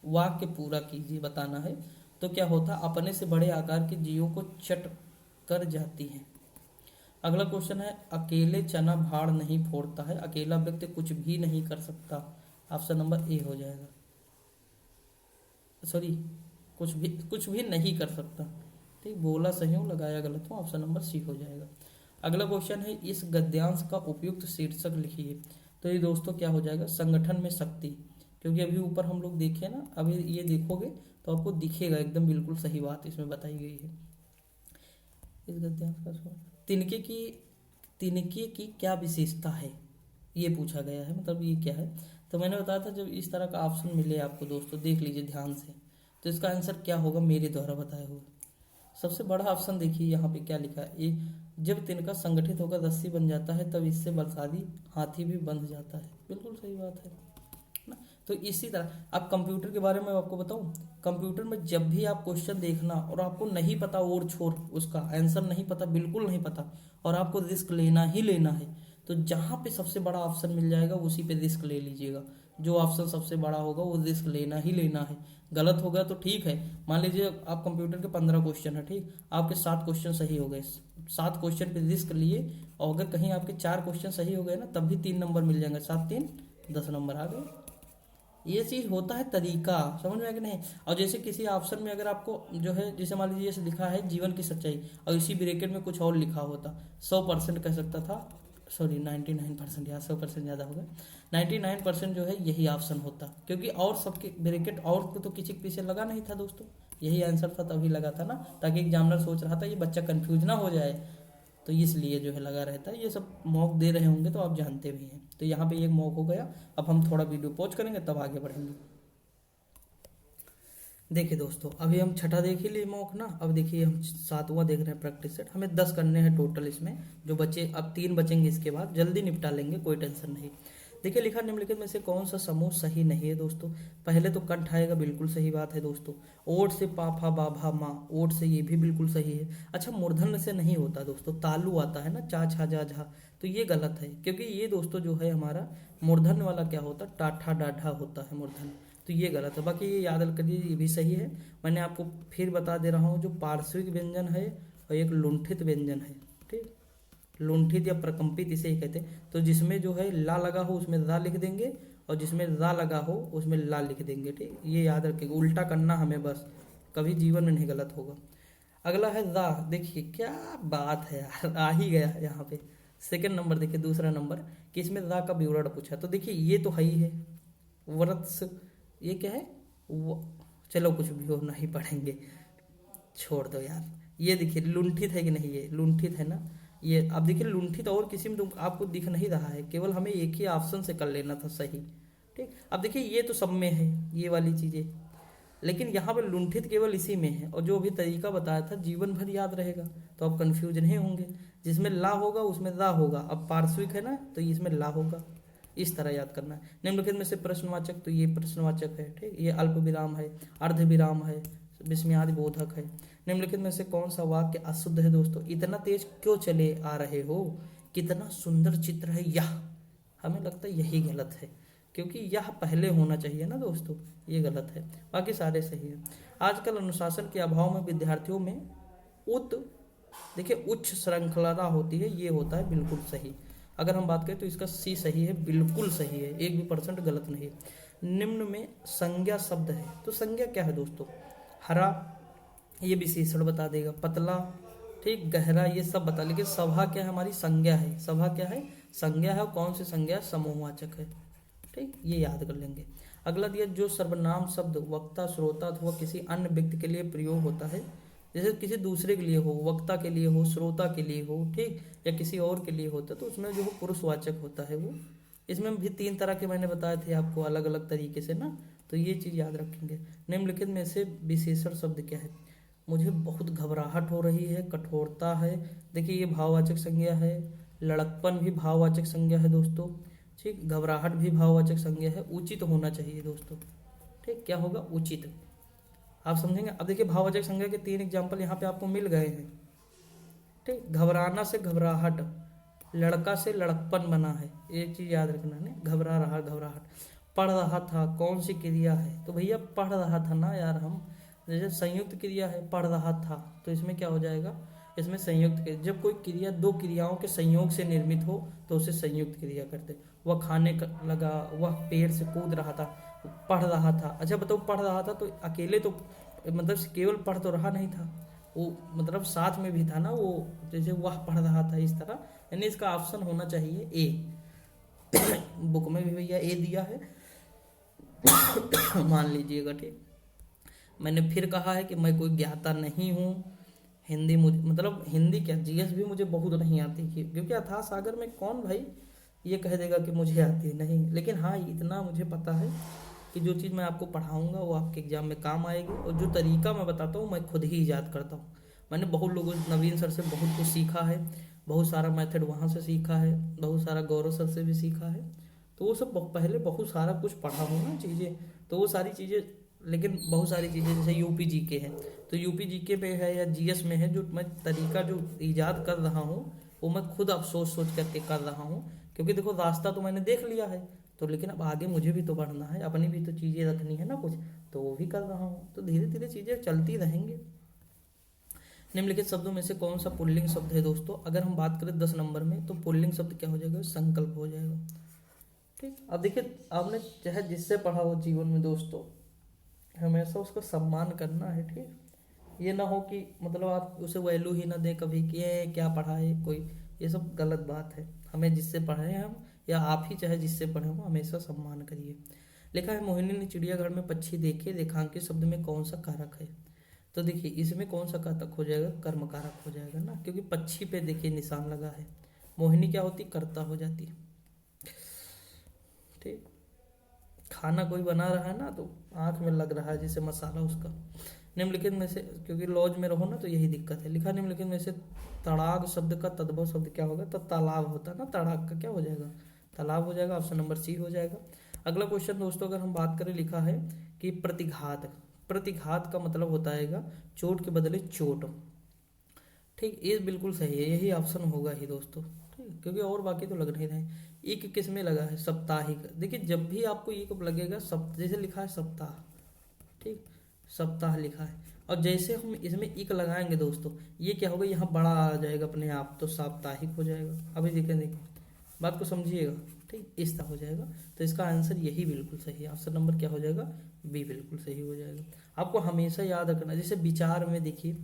वाक्य पूरा कीजिए, बताना है। तो क्या होता, अपने से बड़े आकार के जीवों को चट कर जाती हैं। अगला क्वेश्चन है, अकेले चना भाड़ नहीं फोड़ता है, अकेला व्यक्ति कुछ भी नहीं कर सकता। ऑप्शन नंबर ए हो जाएगा, सॉरी, कुछ भी नहीं कर सकता। ठीक, बोला सही हूँ, लगाया गलत हूँ, ऑप्शन नंबर सी हो जाएगा। अगला क्वेश्चन है, इस गद्यांश का उपयुक्त शीर्षक लिखिए। तो ये दोस्तों क्या हो जाएगा, संगठन में शक्ति। क्योंकि अभी ऊपर हम लोग देखे ना, अभी ये देखोगे तो आपको दिखेगा एकदम बिल्कुल सही बात इसमें बताई गई है। इस गद्यांश का तिनके की क्या विशेषता है, ये पूछा गया है, मतलब ये क्या है। तो मैंने बताया था जब इस तरह का ऑप्शन मिले आपको दोस्तों, देख लीजिए ध्यान से, तो इसका आंसर क्या होगा मेरे द्वारा बताया हुआ। सबसे बड़ा ऑप्शन देखिए यहाँ पे क्या लिखा है, ये जब तिनका संगठित होकर रस्सी बन जाता है तब इससे बरसाती हाथी भी बंध जाता है। बिल्कुल सही बात है ना। तो इसी तरह अब कंप्यूटर के बारे में आपको बताऊं, कंप्यूटर में जब भी आप क्वेश्चन देखना और आपको नहीं पता और छोर उसका आंसर नहीं पता, बिल्कुल नहीं पता, और आपको रिस्क लेना ही लेना है, तो जहाँ पे सबसे बड़ा ऑप्शन मिल जाएगा उसी पे रिस्क ले लीजिएगा। जो ऑप्शन सबसे बड़ा होगा वो रिस्क लेना ही लेना है। गलत हो गया तो ठीक है, मान लीजिए आप कंप्यूटर के 15 क्वेश्चन है, ठीक, आपके 7 क्वेश्चन सही हो गए, 7 क्वेश्चन पे रिस्क लिए, और अगर कहीं आपके 4 क्वेश्चन सही हो गए ना, तब भी 3 नंबर मिल जाएंगे, 7 3 10 नंबर आ गए। ये चीज होता है तरीका, समझ में है कि नहीं। और जैसे किसी ऑप्शन में अगर आपको जो है, जैसे मान लीजिए जैसे लिखा है जीवन की सच्चाई, और इसी ब्रैकेट में कुछ और लिखा होता, 100% कह सकता था, सॉरी 99%, या 100% ज़्यादा हो गया, 99% जो है यही ऑप्शन होता, क्योंकि और सबके ब्रैकेट और को तो किसी के पीछे लगा नहीं था दोस्तों, यही आंसर था तभी लगा था ना, ताकि एग्जामिनर सोच रहा था ये बच्चा कंफ्यूज ना हो जाए, तो इसलिए जो है लगा रहता है। ये सब मॉक दे रहे होंगे तो आप जानते भी हैं। तो यहाँ पे एक मॉक हो गया। अब हम थोड़ा वीडियो पॉज करेंगे तब आगे बढ़ेंगे। देखिए दोस्तों, अभी हम छठा देख ही लिए मॉक ना, अब देखिए हम 7वां देख रहे हैं प्रैक्टिस सेट। हमें 10 करने हैं टोटल इसमें, जो बचे अब 3 बचेंगे, इसके बाद जल्दी निपटा लेंगे, कोई टेंशन नहीं। देखिए लिखा, निम्नलिखित में से कौन सा समूह सही नहीं है दोस्तों। पहले तो कंठ आएगा, बिल्कुल सही बात है दोस्तों। ओट से पाफा बाभा माँ, ओट से ये भी बिल्कुल सही है। अच्छा, मूर्धन्य से नहीं होता दोस्तों, तालु आता है ना, चा छा जा झा, तो ये गलत है, क्योंकि ये दोस्तों जो है हमारा मूर्धन्य वाला क्या होता, टाठा डाढ़ा होता है मूर्धन्य, तो ये गलत है। बाकी ये याद करिए, ये भी सही है। मैंने आपको फिर बता दे रहा हूँ, जो पार्श्विक व्यंजन है और एक लुंठित व्यंजन है, ठीक, लुंठित या प्रकंपित इसे ही कहते हैं। तो जिसमें जो है ला लगा हो उसमें रा लिख देंगे, और जिसमें रा लगा हो उसमें ला लिख देंगे, ठीक, ये याद रखेंगे, उल्टा करना हमें बस, कभी जीवन में नहीं गलत होगा। अगला है रा, देखिए क्या बात है यार, आ ही गया यहाँ पे। सेकंड नंबर देखिए, दूसरा नंबर कि इसमें रा का विवरण पूछा, तो देखिए ये तो है ही है, व्रत, ये क्या है वो, चलो कुछ भी हो, नहीं पढ़ेंगे, छोड़ दो यार। ये देखिए लुंठित है कि नहीं, ये लुंठित है ना, ये अब देखिए लुंठित और किसी में तो आपको दिख नहीं रहा है, केवल हमें एक ही ऑप्शन से कर लेना था सही, ठीक। अब देखिए ये तो सब में है ये वाली चीजें, लेकिन यहाँ पर लुंठित केवल इसी में है, और जो भी तरीका बताया था जीवन भर याद रहेगा, तो आप कंफ्यूज नहीं होंगे। जिसमें ला होगा उसमें रा होगा, अब पार्श्विक है ना तो इसमें ला होगा, इस तरह याद करना है। निम्नलिखित में से प्रश्नवाचक, तो ये प्रश्नवाचक है, ठीक, ये अल्प विराम है, अर्ध विराम है, विस्मयादि बोधक है। निम्नलिखित में से कौन सा वाक्य अशुद्ध है दोस्तों, इतना तेज क्यों चले आ रहे हो, कितना सुंदर चित्र है यह, हमें लगता है यही गलत है, क्योंकि यह पहले होना चाहिए ना दोस्तों, ये गलत है, बाकी सारे सही है। आजकल अनुशासन के अभाव में विद्यार्थियों में देखिए उच्च श्रृंखलता होती है, ये होता है बिल्कुल सही। अगर हम बात करें तो इसका सी सही है, बिल्कुल सही है, 1% भी गलत नहीं है। निम्न में संज्ञा शब्द है, तो संज्ञा क्या है दोस्तों, हरा ये विशेषण बता देगा, पतला, ठीक, गहरा, ये सब बता, लेकिन सभा क्या है, हमारी संज्ञा है, सभा क्या है, संज्ञा है, कौन सी संज्ञा, समूहवाचक है, ठीक, ये याद कर लेंगे। अगला दिया, जो सर्वनाम शब्द वक्ता श्रोता अथवा किसी अन्य व्यक्ति के लिए प्रयोग होता है, जैसे किसी दूसरे के लिए हो, वक्ता के लिए हो, श्रोता के लिए हो, ठीक, या किसी और के लिए होता है, तो उसमें जो पुरुषवाचक होता है वो। इसमें भी 3 तरह के मैंने बताए थे आपको अलग अलग तरीके से ना, तो ये चीज याद रखेंगे। निम्नलिखित में से विशेषण शब्द क्या है, मुझे बहुत घबराहट हो रही है, कठोरता है, देखिए ये भाववाचक संज्ञा है, लड़कपन भी भाववाचक संज्ञा है दोस्तों। ठीक, घबराहट भी भाववाचक संज्ञा है। उचित होना चाहिए दोस्तों। ठीक, क्या होगा? उचित। आप समझेंगे। अब देखिए भाववाचक संज्ञा के 3 एग्जाम्पल यहाँ पे आपको मिल गए हैं। ठीक, घबराना से घबराहट, लड़का से लड़कपन बना है। एक चीज याद रखना है, घबरा रहा, घबराहट। पढ़ रहा था, कौन सी क्रिया है? तो भैया पढ़ रहा था ना यार हम। जैसे संयुक्त क्रिया है, पढ़ रहा था, तो इसमें क्या हो जाएगा? इसमें संयुक्त क्रिया। जब कोई क्रिया 2 क्रियाओं के संयोग से निर्मित हो तो उसे संयुक्त क्रिया करते। वह खाने लगा, वह पेड़ से कूद रहा था, पढ़ रहा था। अच्छा बताओ, पढ़ रहा था तो अकेले तो मतलब केवल पढ़ तो रहा नहीं था, वो मतलब साथ में भी था ना वो। जैसे वह पढ़ रहा था इस तरह, यानी इसका ऑप्शन होना चाहिए ए। बुक में भी भैया ए दिया है। मान लीजिएगा। ठीक, मैंने फिर कहा है कि मैं कोई ज्ञाता नहीं हूँ। हिंदी मुझे मतलब हिंदी क्या, जीएस भी मुझे बहुत नहीं आती, क्योंकि अथाह सागर में कौन भाई ये कह देगा कि मुझे आती है? नहीं, लेकिन हाँ इतना मुझे पता है कि जो चीज़ मैं आपको पढ़ाऊंगा वो आपके एग्जाम में काम आएगी। और जो तरीका मैं बताता हूँ मैं खुद ही ईजाद करता हूँ। मैंने बहुत लोगों, नवीन सर से बहुत कुछ सीखा है, बहुत सारा मेथड वहाँ से सीखा है, बहुत सारा गौरव सर से भी सीखा है। तो वो सब पहले बहुत सारा कुछ पढ़ा हूँ ना चीज़ें, तो वो सारी चीज़ें। लेकिन बहुत सारी चीज़ें जैसे यूपी जीके है, तो यूपी जीके में है या जीएस में है, जो मैं तरीका जो ईजाद कर रहा हूँ वो मैं खुद अब सोच सोच करके कर रहा हूँ। क्योंकि देखो रास्ता तो मैंने देख लिया है, तो लेकिन अब आगे मुझे भी तो बढ़ना है, अपनी भी तो चीज़ें रखनी है ना कुछ, तो वो भी कर रहा हूँ। तो धीरे धीरे चीज़ें चलती रहेंगी। निम्नलिखित शब्दों में से कौन सा पुल्लिंग शब्द है दोस्तों? अगर हम बात करें 10 नंबर में, तो पुल्लिंग शब्द क्या हो जाएगा? संकल्प हो जाएगा। ठीक, अब देखिए आपने चाहे जिससे पढ़ा हो जीवन में दोस्तों, हमेशा उसका सम्मान करना है। ठीक, ये ना हो कि मतलब आप उसे वैल्यू ही ना दें कभी कि ये क्या पढ़ा है कोई, ये सब गलत बात है। हमें जिससे पढ़े हैं हम, या आप ही चाहे जिससे पढ़े हो, हमेशा सम्मान करिए। लिखा है मोहिनी ने चिड़ियाघर में पक्षी देखे, रेखांकित शब्द में कौन सा कारक है? तो देखिए इसमें कौन सा कारक हो जाएगा? कर्म कारक हो जाएगा ना, क्योंकि पक्षी पे देखिए निशान लगा है। मोहिनी क्या होती? कर्ता हो जाती। ठीक, खाना कोई बना रहा है ना, तो आंख में लग रहा है जैसे मसाला उसका। निम्नलिखित में से, क्योंकि लॉज में रहो ना तो यही दिक्कत है। लिखा निम्नलिखित में से तड़ाग शब्द का तद्भव शब्द क्या होगा? तो तालाब होता है ना, तड़ाग का क्या हो जाएगा? तालाब हो जाएगा। ऑप्शन नंबर सी हो जाएगा। अगला क्वेश्चन दोस्तों अगर हम बात करें, लिखा है कि प्रतिघात। प्रतिघात का मतलब होता है चोट के बदले चोट। ठीक, ये बिल्कुल सही है, यही ऑप्शन होगा ही दोस्तों। ठीक, क्योंकि और बाकी तो लग नहीं रहे। एक किस में लगा है? साप्ताहिक। देखिए जब भी आपको ये कब लगेगा, जैसे लिखा है सप्ताह, ठीक, सप्ताह लिखा है, और जैसे हम इसमें इक लगाएंगे दोस्तों, ये क्या होगा? यहाँ बड़ा आ जाएगा अपने आप, तो साप्ताहिक हो जाएगा। अभी देखिए बात को समझिएगा। ठीक, इस तरह हो जाएगा। तो इसका आंसर यही बिल्कुल सही है। ऑप्शन नंबर क्या हो जाएगा? बी बिल्कुल सही हो जाएगा। आपको हमेशा याद रखना, जैसे विचार में देखिए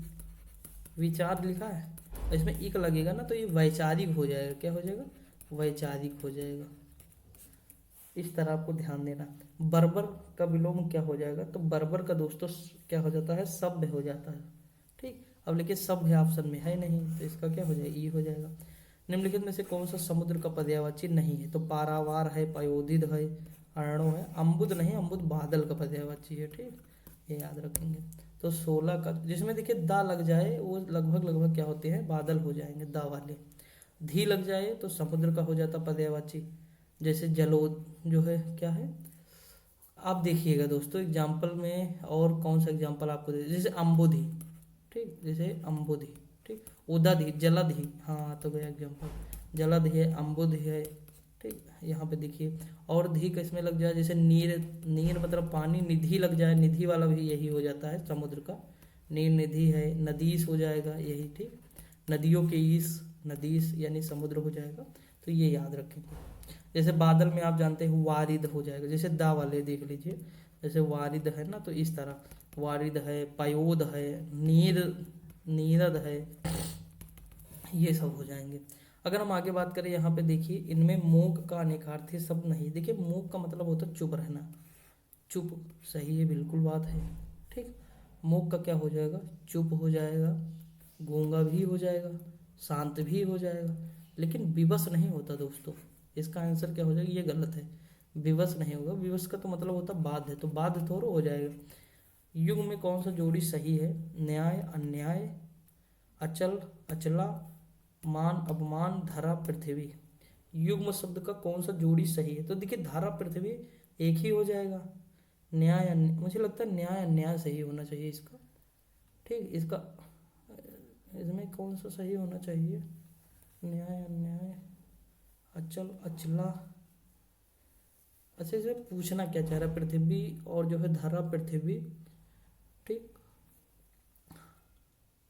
विचार लिखा है, इसमें इक लगेगा ना तो ये वैचारिक हो जाएगा। क्या हो जाएगा? वैचारिक हो जाएगा। इस तरह आपको ध्यान देना। बर्बर का विलोम क्या हो जाएगा? तो बर्बर का दोस्तों क्या हो जाता है? सभ्य हो जाता है। ठीक, अब लेकिन सभ्य ऑप्शन में है नहीं, तो इसका क्या हो जाएगा? ई हो जाएगा। निम्नलिखित में से कौन सा समुद्र का पर्यायवाची नहीं है? तो पारावार है, पयोदित है, अरणो है, अम्बुद नहीं, अम्बुद बादल का पर्यायवाची है। ठीक, ये याद रखेंगे। तो 16 का जिसमें देखिए दा लग जाए वो लगभग लगभग क्या होते हैं? बादल हो जाएंगे दा वाले। धी लग जाए तो समुद्र का हो जाता पर्यायवाची। जैसे जलोद जो है क्या है? आप देखिएगा दोस्तों एग्जाम्पल में, और कौन सा एग्जाम्पल आपको दे, जैसे अम्बुधि। ठीक, जैसे अम्बुधि। ठीक, उदाधि, जलधि, हाँ तो गया एग्जाम्पल। जलधि है, अम्बुधि है। ठीक, यहाँ पे देखिए। और धी किसमें लग जाए? जैसे नीर, नीर मतलब पानी, निधि लग जाए, निधि वाला भी यही हो जाता है समुद्र का। नीर निधि है, नदीस हो जाएगा यही। ठीक, नदियों के ईस, नदीस यानी समुद्र हो जाएगा। तो ये याद रखेंगे। जैसे बादल में आप जानते हैं वारिद हो जाएगा, जैसे दा वाले देख लीजिए, जैसे वारिद है ना, तो इस तरह वारिद है, पयोद है, नीर, नीरद है, ये सब हो जाएंगे। अगर हम आगे बात करें यहाँ पे देखिए, इनमें मूक का अनेकार्थी शब्द नहीं। देखिए मूक का मतलब होता है चुप रहना, चुप, सही है, बिल्कुल बात है। ठीक, मूक का क्या हो जाएगा? चुप हो जाएगा, गूंगा भी हो जाएगा, शांत भी हो जाएगा, लेकिन विवश नहीं होता दोस्तों। इसका आंसर क्या हो जाएगा? ये गलत है, विवश नहीं होगा। विवश का तो मतलब होता बाध्य, तो बाध्य थोड़ा हो जाएगा। युग में कौन सा जोड़ी सही है? न्याय, अन्याय, अचल, अचला, मान, अपमान, धरा, पृथ्वी। युग्म शब्द का कौन सा जोड़ी सही है? तो देखिए धारा पृथ्वी एक ही हो जाएगा। न्याय मुझे लगता है न्याय अन्याय सही होना चाहिए इसका। ठीक, इसका इसमें कौन सा सही होना चाहिए? न्याय अन्याय, अचल अचला। अच्छा, इसे पूछना क्या चाह रहा है? पृथ्वी और जो है धारा पृथ्वी। ठीक,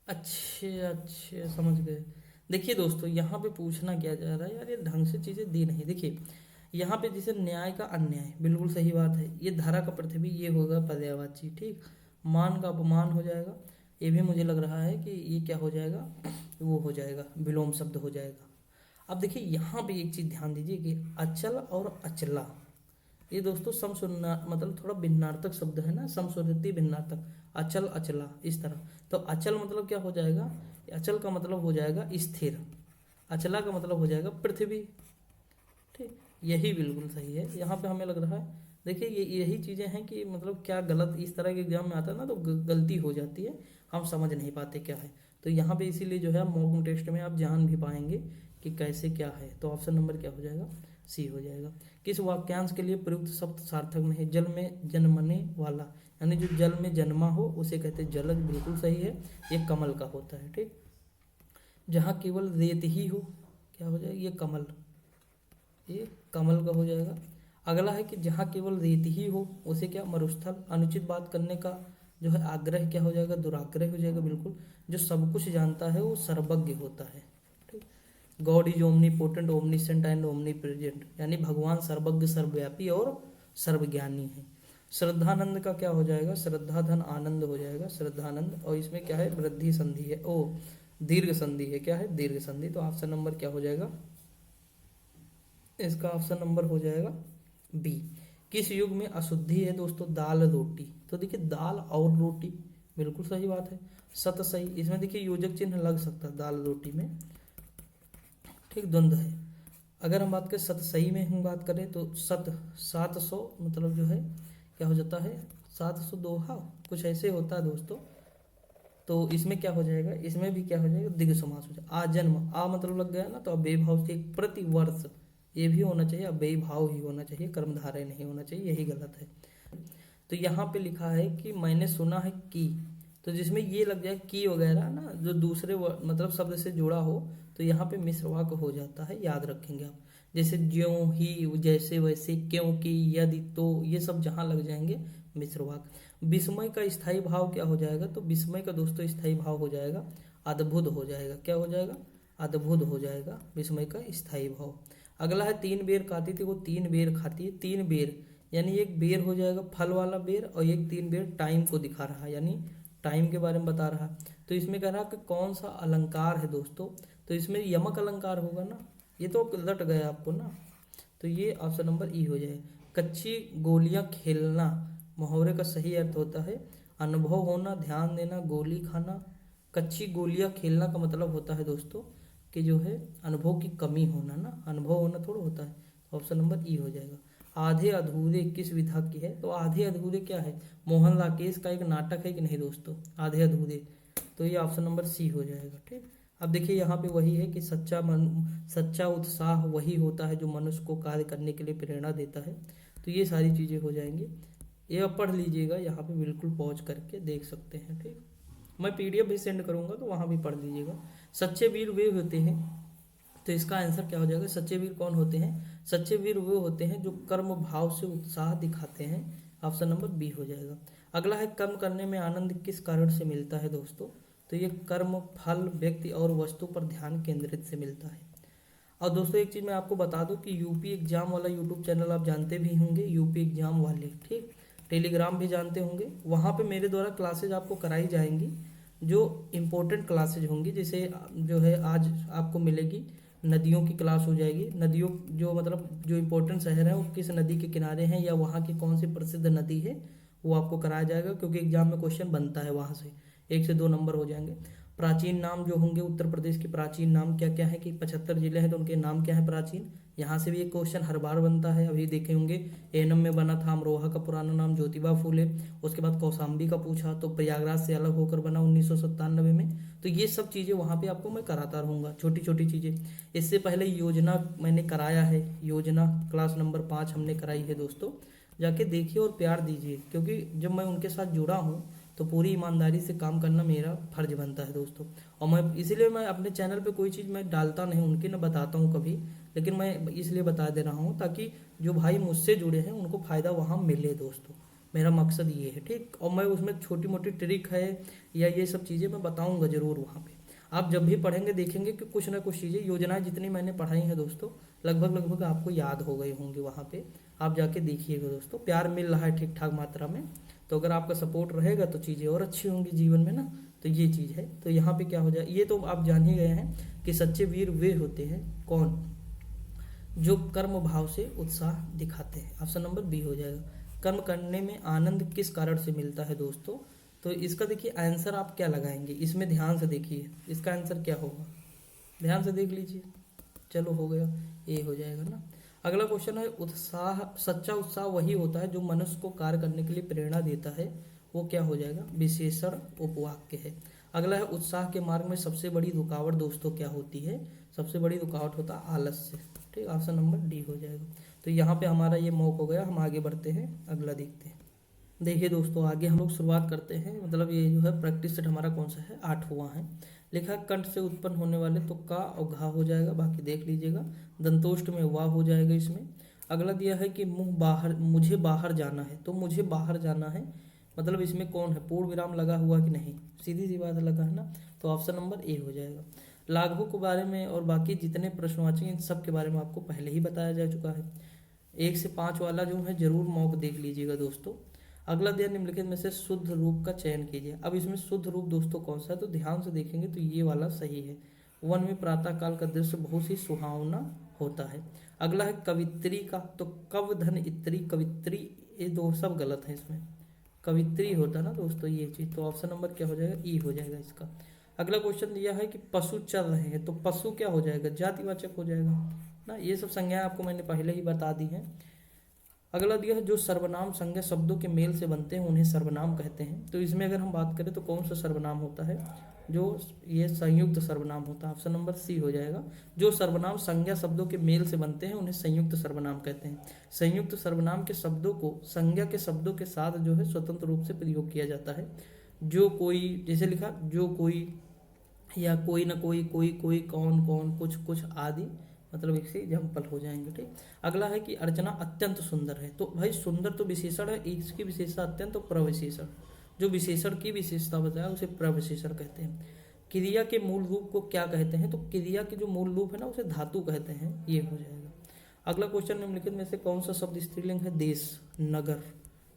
अच्छे अच्छे समझ गए। देखिए दोस्तों, यहाँ पे पूछना क्या चाह रहा है यार, ये ढंग से चीज़ें दी नहीं। देखिए यहाँ पे जैसे न्याय का अन्याय, बिल्कुल सही बात है। ये धारा का पृथ्वी, ये होगा पर्यायवाची। ठीक, मान का अपमान हो जाएगा। ये भी मुझे लग रहा है कि ये क्या हो जाएगा, वो हो जाएगा, विलोम शब्द हो जाएगा। अब देखिए यहाँ पे एक चीज़ ध्यान दीजिए कि अचल और अचला, ये दोस्तों समसुन्ना मतलब थोड़ा भिन्नार्थक शब्द है ना, समस्वरित भिन्नार्थक। अचल अचला इस तरह। तो अचल मतलब क्या हो जाएगा? अचल का मतलब हो जाएगा स्थिर, अचला का मतलब हो जाएगा पृथ्वी। ठीक, यही बिल्कुल सही है। यहाँ पे हमें लग रहा है, देखिए ये यही चीज़ें हैं कि मतलब क्या गलत इस तरह के एग्जाम में आता है ना, तो गलती हो जाती है, हम समझ नहीं पाते क्या है। तो यहाँ पे इसीलिए जो है मॉक टेस्ट में आप जान भी पाएंगे कि कैसे क्या है। तो ऑप्शन नंबर क्या हो जाएगा? सी हो जाएगा। किस वाक्यांश के लिए प्रयुक्त शब्द सार्थक नहीं है? जल में जन्मने वाला, यानी जो जल में जन्मा हो उसे कहते हैं जलज, बिल्कुल सही है। ये कमल का होता है। ठीक, जहाँ केवल रेत ही हो, क्या हो जाएगा? ये कमल, ये कमल का हो जाएगा। अगला है कि जहाँ केवल रेत ही हो उसे क्या? मरुस्थल। अनुचित बात करने का जो है आग्रह क्या हो जाएगा? दुराग्रह हो जाएगा, बिल्कुल। जो सब कुछ जानता है वो सर्वज्ञ होता है। ठीक, God is omnipotent, omniscient and omnipresent, यानी भगवान सर्वज्ञ, सर्वव्यापी और सर्वज्ञानी है। श्रद्धानंद का क्या हो जाएगा? श्रद्धा धन आनंद हो जाएगा, श्रद्धानंद। और इसमें क्या है? वृद्धि संधि है, ओ दीर्घ संधि है। क्या है? दीर्घ संधि। तो ऑप्शन नंबर क्या हो जाएगा? इसका ऑप्शन नंबर हो जाएगा बी। किस युग में अशुद्धि है दोस्तों? दाल रोटी। तो देखिए दाल और रोटी, बिल्कुल सही बात है। सत सही, इसमें देखिए योजक चिन्ह लग सकता है दाल रोटी में। ठीक, द्वंद्व है। अगर हम बात करें सत सही में हम बात करें तो सत 700 मतलब जो है क्या हो जाता है? 700 दोहा, कुछ ऐसे होता है दोस्तों। तो इसमें क्या हो जाएगा? इसमें भी क्या हो जाएगा? दिग्ध समास हो जाएगा। आजन्म, आ मतलब लग गया ना, तो अब बेभाव से प्रति वर्ष, ये भी होना चाहिए, अब बेभाव ही होना चाहिए, कर्मधारय नहीं होना चाहिए, यही गलत है। तो यहाँ पे लिखा है कि मैंने सुना है कि, तो जिसमें ये लग जाए की वगैरह ना, जो दूसरे मतलब शब्द से जुड़ा हो, तो यहाँ पे मिश्र वाक्य हो जाता है, याद रखेंगे आप। जैसे ज्यों ही, जैसे वैसे, क्योंकि, यदि, तो, ये सब जहाँ लग जाएंगे मिश्र वाक्य। विस्मय का स्थायी भाव क्या हो जाएगा? तो विस्मय का दोस्तों स्थायी भाव हो जाएगा अद्भुत हो जाएगा। क्या हो जाएगा? अद्भुत हो जाएगा विस्मय का स्थायी भाव। अगला है तीन बेर खाती थी वो तीन बेर खाती है। तीन बेर यानी एक बेर हो जाएगा फल वाला बेर, और एक तीन बेर टाइम को दिखा रहा है, यानी टाइम के बारे में बता रहा है। तो इसमें कह रहा है कि कौन सा अलंकार है दोस्तों? तो इसमें यमक अलंकार होगा ना, ये तो लट गया आपको ना। तो ये ऑप्शन नंबर ई हो जाए। कच्ची गोलियां खेलना, मुहावरे का सही अर्थ होता है अनुभव होना, ध्यान देना, गोली खाना। कच्ची गोलियां खेलना का मतलब होता है दोस्तों कि जो है अनुभव की कमी होना ना, अनुभव होना थोड़ा होता है। तो ऑप्शन नंबर ई हो जाएगा। आधे अधूरे किस विधा की है? तो आधे अधूरे क्या है? मोहन राकेश का एक नाटक है कि नहीं दोस्तों, आधे अधूरे। तो ये ऑप्शन नंबर सी हो जाएगा। ठीक, अब देखिए यहाँ पे वही है कि सच्चा उत्साह वही होता है जो मनुष्य को कार्य करने के लिए प्रेरणा देता है। तो ये सारी चीज़ें हो जाएंगी, ये आप पढ़ लीजिएगा, यहाँ पे बिल्कुल पॉज करके देख सकते हैं। ठीक, मैं पीडीएफ भी सेंड करूँगा तो वहाँ भी पढ़ लीजिएगा। सच्चे वीर वे होते हैं, तो इसका आंसर क्या हो जाएगा? सच्चे वीर कौन होते हैं? सच्चे वीर वे होते हैं जो कर्म भाव से उत्साह दिखाते हैं। ऑप्शन नंबर बी हो जाएगा। अगला है कर्म करने में आनंद किस कारण से मिलता है दोस्तों? तो ये कर्म, फल, व्यक्ति और वस्तु पर ध्यान केंद्रित से मिलता है। और दोस्तों एक चीज़ मैं आपको बता दूं कि यूपी एग्जाम वाला यूट्यूब चैनल आप जानते भी होंगे, यूपी एग्जाम वाले। ठीक, टेलीग्राम भी जानते होंगे, वहाँ पे मेरे द्वारा क्लासेज आपको कराई जाएंगी जो इम्पोर्टेंट क्लासेज होंगी। जैसे जो है आज आपको मिलेगी नदियों की क्लास हो जाएगी। नदियों जो मतलब जो इम्पोर्टेंट शहर है वो किस नदी के किनारे हैं या वहाँ की कौन सी प्रसिद्ध नदी है वो आपको कराया जाएगा, क्योंकि एग्जाम में क्वेश्चन बनता है वहाँ से, 1 से 2 नंबर हो जाएंगे। प्राचीन नाम जो होंगे उत्तर प्रदेश के प्राचीन नाम क्या क्या है, कि 75 जिले हैं तो उनके नाम क्या है प्राचीन, यहाँ से भी एक क्वेश्चन हर बार बनता है, अभी देखे होंगे एनम में बना था, अमरोहा का पुराना नाम ज्योतिबा फूले। उसके बाद कौशाम्बी का पूछा तो प्रयागराज से अलग होकर बना 1997 में। तो ये सब चीज़ें वहाँ पे आपको मैं कराता रहूँगा, छोटी छोटी चीज़ें। इससे पहले योजना मैंने कराया है, योजना क्लास नंबर 5 हमने कराई है दोस्तों, जाके देखिए और प्यार दीजिए, क्योंकि जब मैं उनके साथ जुड़ा हूँ तो पूरी ईमानदारी से काम करना मेरा फर्ज बनता है दोस्तों। और मैं इसीलिए मैं अपने चैनल पे कोई चीज़ मैं डालता नहीं उनकी, न बताता हूँ कभी, लेकिन मैं इसलिए बता दे रहा हूँ ताकि जो भाई मुझसे जुड़े हैं उनको फ़ायदा वहाँ मिले दोस्तों। मेरा मकसद ये है, ठीक। और मैं उसमें छोटी मोटी ट्रिक है या ये सब चीज़ें मैं बताऊँगा ज़रूर वहाँ पे। आप जब भी पढ़ेंगे देखेंगे कि कुछ ना कुछ चीज़ें, योजनाएं जितनी मैंने पढ़ाई हैं दोस्तों, लगभग लगभग आपको याद हो गई होंगी वहाँ पे। आप जाके देखिएगा दोस्तों, प्यार मिल रहा है ठीक ठाक मात्रा में। तो अगर आपका सपोर्ट रहेगा तो चीज़ें और अच्छी होंगी जीवन में ना। तो ये चीज़ है। तो यहाँ पे क्या हो जाए, ये तो आप जान ही गए हैं कि सच्चे वीर वे होते हैं कौन, जो कर्म भाव से उत्साह दिखाते हैं। ऑप्शन नंबर बी हो जाएगा। कर्म करने में आनंद किस कारण से मिलता है दोस्तों? तो इसका देखिए आंसर आप क्या लगाएंगे, इसमें ध्यान से देखिए इसका आंसर क्या होगा, ध्यान से देख लीजिए। चलो हो गया, ए हो जाएगा ना। अगला क्वेश्चन है, उत्साह, सच्चा उत्साह वही होता है जो मनुष्य को कार्य करने के लिए प्रेरणा देता है, वो क्या हो जाएगा, विशेषण उपवाक्य है। अगला है, उत्साह के मार्ग में सबसे बड़ी रुकावट दोस्तों क्या होती है? सबसे बड़ी रुकावट होता है आलस्य, ठीक। ऑप्शन नंबर डी हो जाएगा। तो यहाँ पे हमारा ये मॉक हो गया, हम आगे बढ़ते हैं, अगला देखते हैं। देखिए दोस्तों, आगे हम लोग शुरुआत करते हैं, मतलब ये जो है प्रैक्टिस सेट हमारा कौन सा है, 8वां है। लिखा है, कंठ से उत्पन्न होने वाले तो का और घा हो जाएगा, बाकी देख लीजिएगा। दंतोष्ट में वाह हो जाएगा इसमें। अगला दिया है कि मुंह बाहर, मुझे बाहर जाना है, तो मुझे बाहर जाना है, मतलब इसमें कौन है, पूर्ण विराम लगा हुआ कि नहीं, सीधी सी बात लगा है ना। तो ऑप्शन नंबर ए हो जाएगा। लाघवों के बारे में और बाकी जितने प्रश्नवाची इन सब के बारे में आपको पहले ही बताया जा चुका है। 1 से 5 वाला जो है जरूर मॉक देख लीजिएगा दोस्तों। अगला दिया, निम्नलिखित में से शुद्ध रूप का चयन कीजिए। अब इसमें शुद्ध रूप दोस्तों कौन सा है, तो ध्यान से देखेंगे तो ये वाला सही है। वन में प्रातः काल का दृश्य बहुत ही सुहावना होता है। अगला है कवित्री का, तो कव धन इत्री, कवित्री, ये दो सब गलत है, इसमें कवित्री होता है ना दोस्तों ये चीज। तो ऑप्शन नंबर क्या हो जाएगा, ई हो जाएगा इसका। अगला क्वेश्चन दिया है कि पशु चल रहे हैं, तो पशु क्या हो जाएगा, जातिवाचक हो जाएगा ना। ये सब संज्ञाएं आपको मैंने पहले ही बता दी हैं। अगला दिया है, जो सर्वनाम संज्ञा शब्दों के मेल से बनते हैं उन्हें सर्वनाम कहते हैं। तो इसमें अगर हम बात करें तो कौन सा सर्वनाम होता है, जो ये संयुक्त सर्वनाम होता है। ऑप्शन नंबर सी हो जाएगा। जो सर्वनाम संज्ञा शब्दों के मेल से बनते हैं उन्हें संयुक्त सर्वनाम कहते हैं। संयुक्त सर्वनाम के शब्दों को संज्ञा के शब्दों के साथ जो है स्वतंत्र रूप से प्रयोग किया जाता है। जो कोई, जैसे लिखा जो कोई, या कोई ना कोई, कोई कौन कौन, कुछ कुछ आदि, मतलब इससे एग्जाम्पल हो जाएंगे, ठीक। अगला है कि अर्चना अत्यंत सुंदर है, तो भाई सुंदर तो विशेषण है, इसकी विशेषता अत्यंत और प्रविशेषण, जो विशेषण की विशेषता बताया उसे प्रविशेषण कहते हैं। क्रिया के मूल रूप को क्या कहते हैं, तो क्रिया के जो मूल रूप है ना उसे धातु कहते हैं, ये हो जाएगा। अगला क्वेश्चन, निम्नलिखित में से कौन सा शब्द स्त्रीलिंग है, देश, नगर,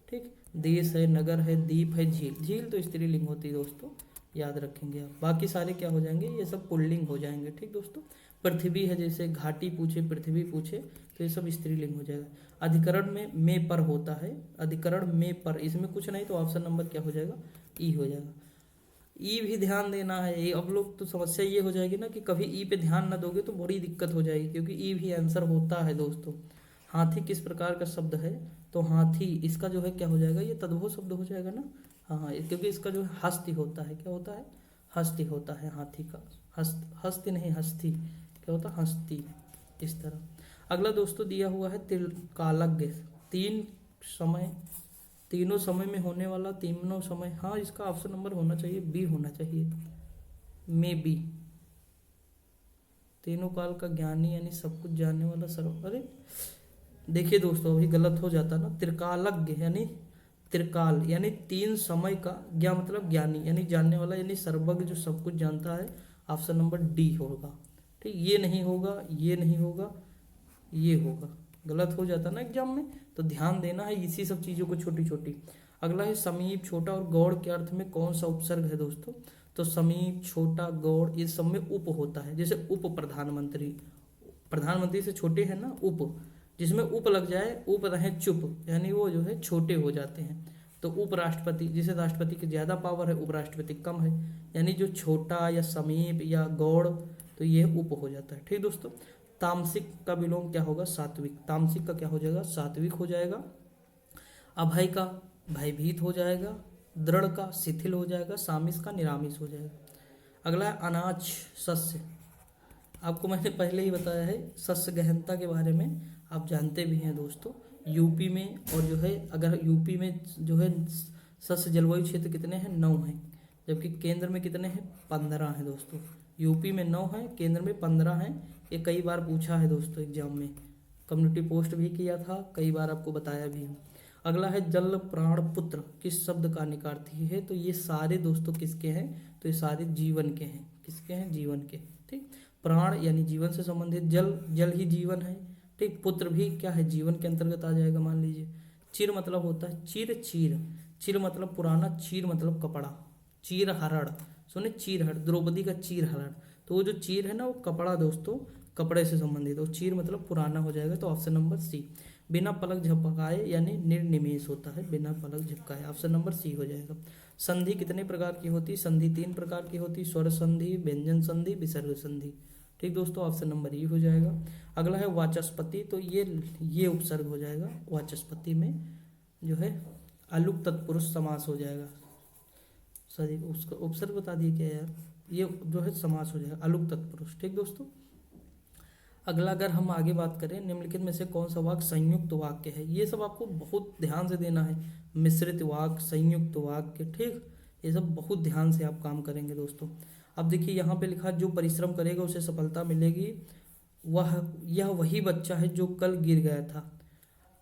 ठीक। देश है, नगर है, द्वीप है, झील, झील तो स्त्रीलिंग होती है दोस्तों, याद रखेंगे आप। बाकी सारे क्या हो जाएंगे, ये सब पुल्लिंग हो जाएंगे, ठीक दोस्तों। पृथ्वी है, जैसे घाटी पूछे, पृथ्वी पूछे, तो ये सब स्त्रीलिंग हो जाएगा। अधिकरण में पर होता है, अधिकरण में पर, इसमें कुछ नहीं, तो ऑप्शन नंबर क्या हो जाएगा, ई हो जाएगा। ई भी ध्यान देना है, ये अब लोग तो समस्या ये हो जाएगी ना कि कभी ई पे ध्यान ना दोगे तो बड़ी दिक्कत हो जाएगी, क्योंकि ई भी आंसर होता है दोस्तों। हाथी किस प्रकार का शब्द है, तो हाथी, इसका जो है क्या हो जाएगा, ये तद्भव शब्द हो जाएगा ना। हाँ, क्योंकि इसका जो है हस्ती होता है, क्या होता है, हस्ती होता है हाथी का, हस्ती नहीं, हस्ती क्या होता है, हस्ती, इस तरह। अगला दोस्तों दिया हुआ है त्रिकालज्ञ, तीनों समय में होने वाला, तीनों समय, हाँ इसका ऑप्शन नंबर होना चाहिए, बी होना चाहिए, मे बी। तीनों काल का ज्ञानी यानी सब कुछ जानने वाला सर्व, अरे देखिए दोस्तों अभी गलत हो जाता ना, त्रिकालज्ञ यानी त्रिकाल यानी 3 समय का, ज्ञा मतलब ज्ञानी यानी जानने वाला, यानी सर्वज्ञ जो सब कुछ जानता है। ऑप्शन नंबर डी होगा, ठीक। ये नहीं होगा, ये नहीं होगा, ये होगा, गलत हो जाता ना एग्जाम में, तो ध्यान देना है इसी सब चीज़ों को, छोटी छोटी। अगला है समीप, छोटा और गौड़ के अर्थ में कौन सा उपसर्ग है दोस्तों, तो समीप, छोटा, गौड़, इस सब में उप होता है। जैसे उप प्रधानमंत्री, प्रधानमंत्री से छोटे हैं ना, उप, जिसमें उप लग जाए, उप रहे चुप, यानी वो जो है छोटे हो जाते हैं। तो उपराष्ट्रपति, जिसे राष्ट्रपति की ज़्यादा पावर है, उपराष्ट्रपति कम है, यानी जो छोटा या समीप या गौड़, तो ये उप हो जाता है, ठीक दोस्तों। तामसिक का विलोम क्या होगा? सात्विक। तामसिक का क्या हो जाएगा? सात्विक हो जाएगा। अभय का भयभीत हो जाएगा। दृढ़ का शिथिल हो जाएगा। सामिस का निरामिस हो जाएगा। अगला है अनाज, शस्य। आपको मैंने पहले ही बताया है शस्य गहनता के बारे में, आप जानते भी हैं दोस्तों। यूपी में और जो है, अगर यूपी में जो है शस्य जलवायु क्षेत्र कितने हैं? 9 हैं, जबकि केंद्र में कितने हैं? 15 हैं दोस्तों। यूपी में 9 हैं, केंद्र में 15 हैं। ये कई बार पूछा है दोस्तों एग्जाम में, कम्युनिटी पोस्ट भी किया था, कई बार आपको बताया भी हूँ। अगला है जल प्राण पुत्र, किस शब्द का निकार्थी है? तो ये सारे दोस्तों किसके हैं? तो ये सारे जीवन के हैं। किसके हैं? जीवन के। ठीक, प्राण यानी जीवन से संबंधित, जल, जल ही जीवन है। ठीक, पुत्र भी क्या है? जीवन के अंतर्गत आ जाएगा, मान लीजिए। चिर मतलब होता है चिर, चीर, चिर मतलब पुराना, चीर मतलब कपड़ा। चीर हरण, सुने, चीर हरण, द्रौपदी का चीर हरण। तो वो जो चीर है ना, वो कपड़ा दोस्तों, कपड़े से संबंधित। और चीर मतलब पुराना हो जाएगा, तो ऑप्शन नंबर सी। बिना पलक झपकाए यानी निर्निमेष होता है, बिना पलक झपकाए, ऑप्शन नंबर सी हो जाएगा। संधि कितने प्रकार की होती? संधि 3 प्रकार की होती, स्वर संधि, व्यंजन संधि, विसर्ग संधि। ठीक दोस्तों, ऑप्शन नंबर ई हो जाएगा। अगला है वाचस्पति, तो ये उपसर्ग हो जाएगा। वाचस्पति में जो है अलुक तत्पुरुष समास हो जाएगा। सॉरी, उसका उपसर्ग बता दिए क्या यार, ये जो है समास हो जाएगा, अलुक तत्पुरुष। ठीक दोस्तों, अगला अगर हम आगे बात करें, निम्नलिखित में से कौन सा वाक्य संयुक्त वाक्य है? ये सब आपको बहुत ध्यान से देना है। मिश्रित वाक्य, संयुक्त वाक्य, ठीक, ये सब बहुत ध्यान से आप काम करेंगे दोस्तों। अब देखिए यहाँ पे लिखा, जो परिश्रम करेगा उसे सफलता मिलेगी। यह वही बच्चा है जो कल गिर गया था।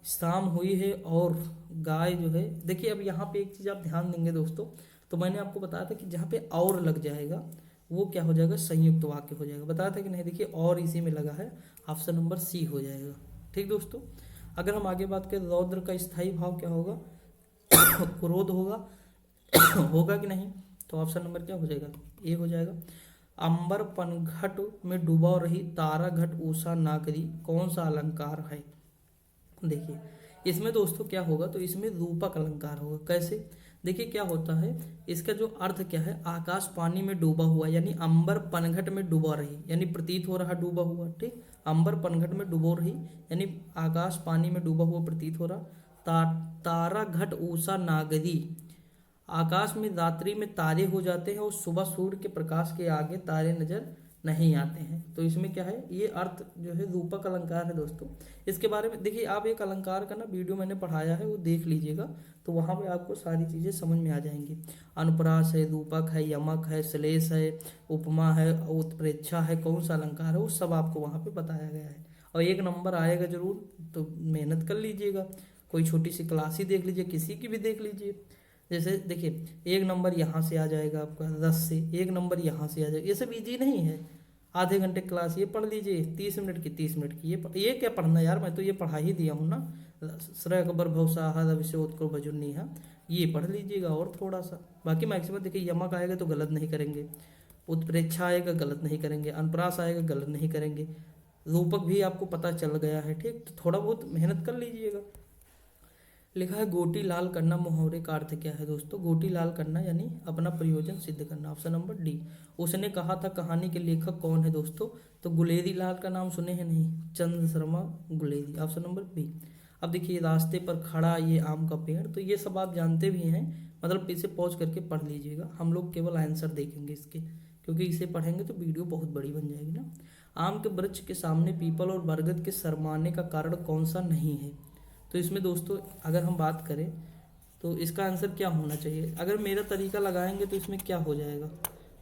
शाम हुई है और गाय जो है, देखिए अब यहाँ पे एक चीज़ आप ध्यान देंगे दोस्तों, तो मैंने आपको बताया था कि जहाँ पे और लग जाएगा वो क्या हो जाएगा? संयुक्त वाक्य हो जाएगा। बताया था कि नहीं? देखिए और इसी में लगा है, ऑप्शन नंबर सी हो जाएगा। ठीक दोस्तों, अगर हम आगे बात करें, रौद्र का स्थायी भाव क्या होगा? क्रोध होगा। होगा कि नहीं? तो ऑप्शन नंबर क्या हो जाएगा? ए हो जाएगा। अंबर पनघट में डूबा रही तारा घट उषा नागरी कौन सा अलंकार है? देखिए इसमें दोस्तों क्या होगा? तो इसमें रूपक अलंकार होगा। कैसे? देखिए क्या होता है, इसका जो अर्थ क्या है, आकाश पानी में डूबा हुआ, यानी अंबर पनघट में डूबा रही, यानी प्रतीत हो रहा डूबा हुआ। ठीक, अंबर पनघट में डूबो रही यानी आकाश पानी में डूबा हुआ प्रतीत हो रहा। तारा घट उषा नागरी, आकाश में रात्रि में तारे हो जाते हैं और सुबह सूर्य के प्रकाश के आगे तारे नजर नहीं आते हैं। तो इसमें क्या है? ये अर्थ जो है रूपक अलंकार है दोस्तों। इसके बारे में देखिए, आप एक अलंकार का ना वीडियो मैंने पढ़ाया है, वो देख लीजिएगा, तो वहाँ पे आपको सारी चीज़ें समझ में आ जाएंगी। अनुप्रास है, रूपक है, यमक है, श्लेष है, उपमा है, उत्प्रेक्षा है, कौन सा अलंकार है, वो सब आपको वहाँ पे बताया गया है। और 1 नंबर आएगा जरूर, तो मेहनत कर लीजिएगा। कोई छोटी सी क्लास ही देख लीजिए, किसी की भी देख लीजिए। जैसे देखिए 1 नंबर यहाँ से आ जाएगा आपका 10 से, 1 नंबर यहाँ से आ जाएगा। ये सब इजी नहीं है। आधे घंटे क्लास ये पढ़ लीजिए, 30 मिनट की 30 मिनट की ये क्या पढ़ना यार, मैं तो ये पढ़ा ही दिया हूँ ना। श्रेय अकबर भवसाहा विश्वोत्कर भजुन्नी है, ये पढ़ लीजिएगा और थोड़ा सा। बाकी मैक्सिमम देखिए, यमक आएगा तो गलत नहीं करेंगे, उत्प्रेक्षा आएगा गलत नहीं करेंगे, अनुप्रास आएगा गलत नहीं करेंगे, रूपक भी आपको पता चल गया है। ठीक, तो थोड़ा बहुत मेहनत कर लीजिएगा। लिखा है गोटी लाल करना, मुहावरे का अर्थ क्या है दोस्तों? गोटी लाल करना यानी अपना प्रयोजन सिद्ध करना, ऑप्शन नंबर डी। उसने कहा था कहानी के लेखक कौन है दोस्तों? तो गुलेरी लाल का नाम सुने हैं नहीं? Chandra Sharma Guleri, option number B. अब देखिए, रास्ते पर खड़ा ये आम का पेड़, तो ये सब आप जानते भी हैं, मतलब इसे पॉज करके पढ़ लीजिएगा। हम लोग केवल आंसर देखेंगे इसके, क्योंकि इसे पढ़ेंगे तो वीडियो बहुत बड़ी बन जाएगी ना। आम के वृक्ष के सामने पीपल और बरगद के शर्माने का कारण कौन सा नहीं है? तो इसमें दोस्तों अगर हम बात करें तो इसका आंसर क्या होना चाहिए? अगर मेरा तरीका लगाएंगे तो इसमें क्या हो जाएगा?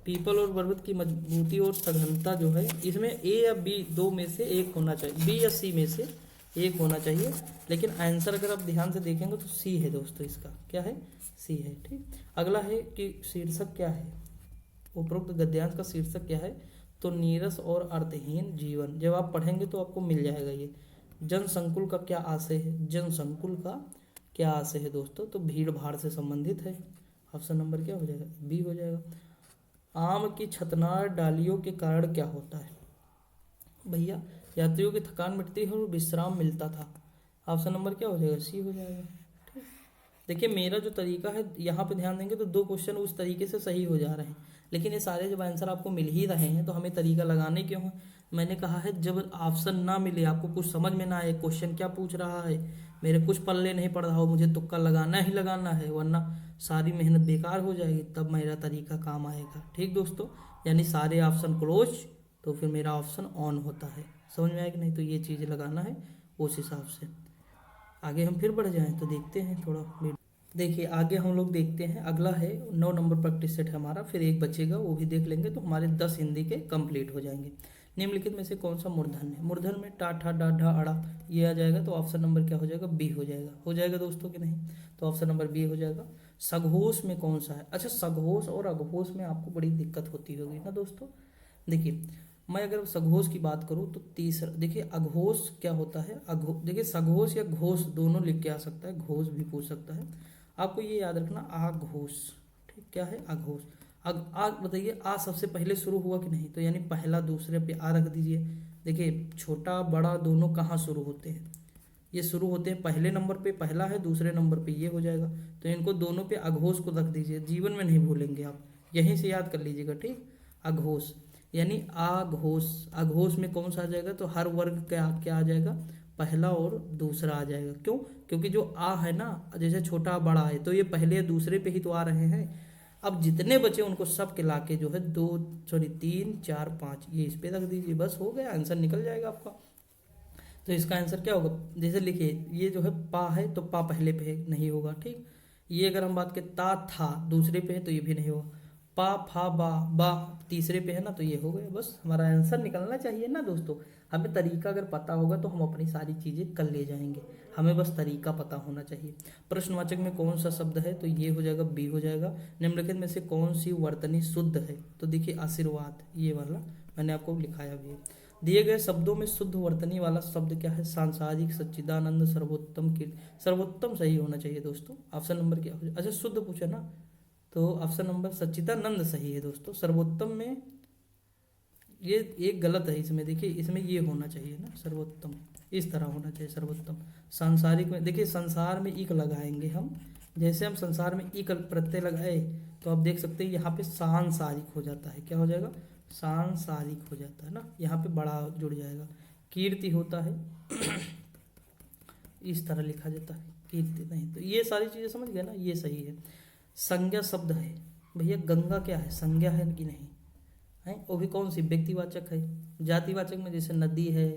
पीपल और बरगद की मजबूती और सघनता जो है, इसमें ए या बी दो में से एक होना चाहिए, बी या सी में से एक होना चाहिए। लेकिन आंसर अगर आप ध्यान से देखेंगे तो सी है दोस्तों, इसका क्या है? सी है। ठीक, अगला है कि शीर्षक क्या है, उपरोक्त गद्यांश का शीर्षक क्या है? तो नीरस और अर्थहीन जीवन। जब आप पढ़ेंगे तो आपको मिल जाएगा ये। जन संकुल का क्या आशय है? जन संकुल का क्या आशय है दोस्तों? तो भीड़ भाड़ से संबंधित है। ऑप्शन नंबर क्या हो जाएगा? बी हो जाएगा। आम की छतनार डालियों के कारण क्या होता है? भैया, यात्रियों की थकान मिटती है और विश्राम मिलता था। ऑप्शन नंबर क्या हो जाएगा? सी हो जाएगा। ठीक, देखिए मेरा जो तरीका है, यहाँ पे ध्यान देंगे तो 2 क्वेश्चन उस तरीके से सही हो जा रहे हैं। लेकिन ये सारे जब आंसर आपको मिल ही रहे हैं तो हमें तरीका लगाने क्यों है? मैंने कहा है जब ऑप्शन ना मिले, आपको कुछ समझ में ना आए, क्वेश्चन क्या पूछ रहा है, मेरे कुछ पल्ले नहीं पड़ रहा हो, मुझे तुक्का लगाना ही लगाना है, वरना सारी मेहनत बेकार हो जाएगी, तब मेरा तरीका काम आएगा। ठीक दोस्तों, यानी सारे ऑप्शन क्लोज तो फिर मेरा ऑप्शन ऑन होता है। समझ में आया कि नहीं? तो ये चीज़ लगाना है उस हिसाब से। आगे हम फिर बढ़ जाएं तो देखते हैं थोड़ा। देखिए आगे हम लोग देखते हैं, अगला है 9 नंबर प्रैक्टिस सेट हमारा, फिर एक बचेगा वो भी देख लेंगे तो हमारे 10 हिंदी के कंप्लीट हो जाएंगे। निम्नलिखित में से कौन सा मूर्धन्य है? मूर्धन्य में टा ठा डा ढा अड़ा ये आ जाएगा, तो ऑप्शन नंबर क्या हो जाएगा? बी हो जाएगा। हो जाएगा दोस्तों कि नहीं? तो ऑप्शन नंबर बी हो जाएगा। सघोष में कौन सा है? अच्छा, सघोष और अघोष में आपको बड़ी दिक्कत होती होगी ना दोस्तों। देखिए मैं अगर सघोष की बात करूँ तो तीसरा, देखिए अघोष क्या होता है, देखिए सघोष या घोष दोनों लिख के आ सकता है, घोष भी पूछ सकता है। आपको ये याद रखना, आघोष। ठीक, क्या है? आघोष। बताइए आ सबसे पहले शुरू हुआ कि नहीं? तो यानी पहला दूसरे पे आ रख दीजिए। देखिए छोटा बड़ा दोनों कहाँ शुरू होते हैं? ये शुरू होते हैं पहले नंबर पे, पहला है, दूसरे नंबर पे ये हो जाएगा, तो इनको दोनों पे अघोष को रख दीजिए, जीवन में नहीं भूलेंगे आप, यहीं से याद कर लीजिएगा। ठीक, अघोष यानी आघोष। अघोष में कौन सा आ जाएगा? तो हर वर्ग क्या क्या आ जाएगा? पहला और दूसरा आ जाएगा। क्यों? क्योंकि जो आ है ना, जैसे छोटा बड़ा है तो ये पहले या दूसरे पे ही तो आ रहे हैं। अब जितने बचे उनको सब के लाके जो है 3 4 5 ये इस पे रख दीजिए, बस हो गया, आंसर निकल जाएगा आपका। तो इसका आंसर क्या होगा? जैसे लिखिए ये जो है पा है तो पा पहले पे है, नहीं होगा। ठीक, ये अगर हम बात करें ता था दूसरे पे है तो ये भी नहीं होगा। पा फा बा बा तीसरे पे है ना, तो ये हो गए, बस हमारा आंसर निकलना चाहिए ना दोस्तों। हमें तरीका अगर पता होगा तो हम अपनी सारी चीज़ें कर ले जाएंगे, हमें बस तरीका पता होना चाहिए। प्रश्नवाचक में कौन सा शब्द है? तो ये हो जाएगा, बी हो जाएगा। निम्नलिखित में से कौन सी वर्तनी शुद्ध है? तो देखिए आशीर्वाद, ये वाला मैंने आपको लिखाया भी है। दिए गए शब्दों में शुद्ध वर्तनी वाला शब्द क्या है? सांसारिक, सच्चिदानंद, सर्वोत्तम, कीर्ति। सर्वोत्तम सही होना चाहिए दोस्तों। ऑप्शन नंबर क्या हो जाए? अच्छा शुद्ध पूछा ना, तो ऑप्शन नंबर सच्चिदानंद सही है दोस्तों। सर्वोत्तम में ये एक गलत है, इसमें देखिए, इसमें ये होना चाहिए ना सर्वोत्तम, इस तरह होना चाहिए सर्वोत्तम। सांसारिक में देखिए संसार में इक लगाएंगे हम, जैसे हम संसार में इक प्रत्यय लगाए तो आप देख सकते हैं यहाँ पे सांसारिक हो जाता है। क्या हो जाएगा? सांसारिक हो जाता है ना, यहाँ पे बड़ा जुड़ जाएगा। कीर्ति होता है इस तरह लिखा जाता है, कीर्ति नहीं। तो ये सारी चीजें समझ गए ना, ये सही है। संज्ञा शब्द है भैया, गंगा क्या है? संज्ञा है कि नहीं है? वो भी कौन सी? व्यक्तिवाचक है। जातिवाचक में जैसे नदी है,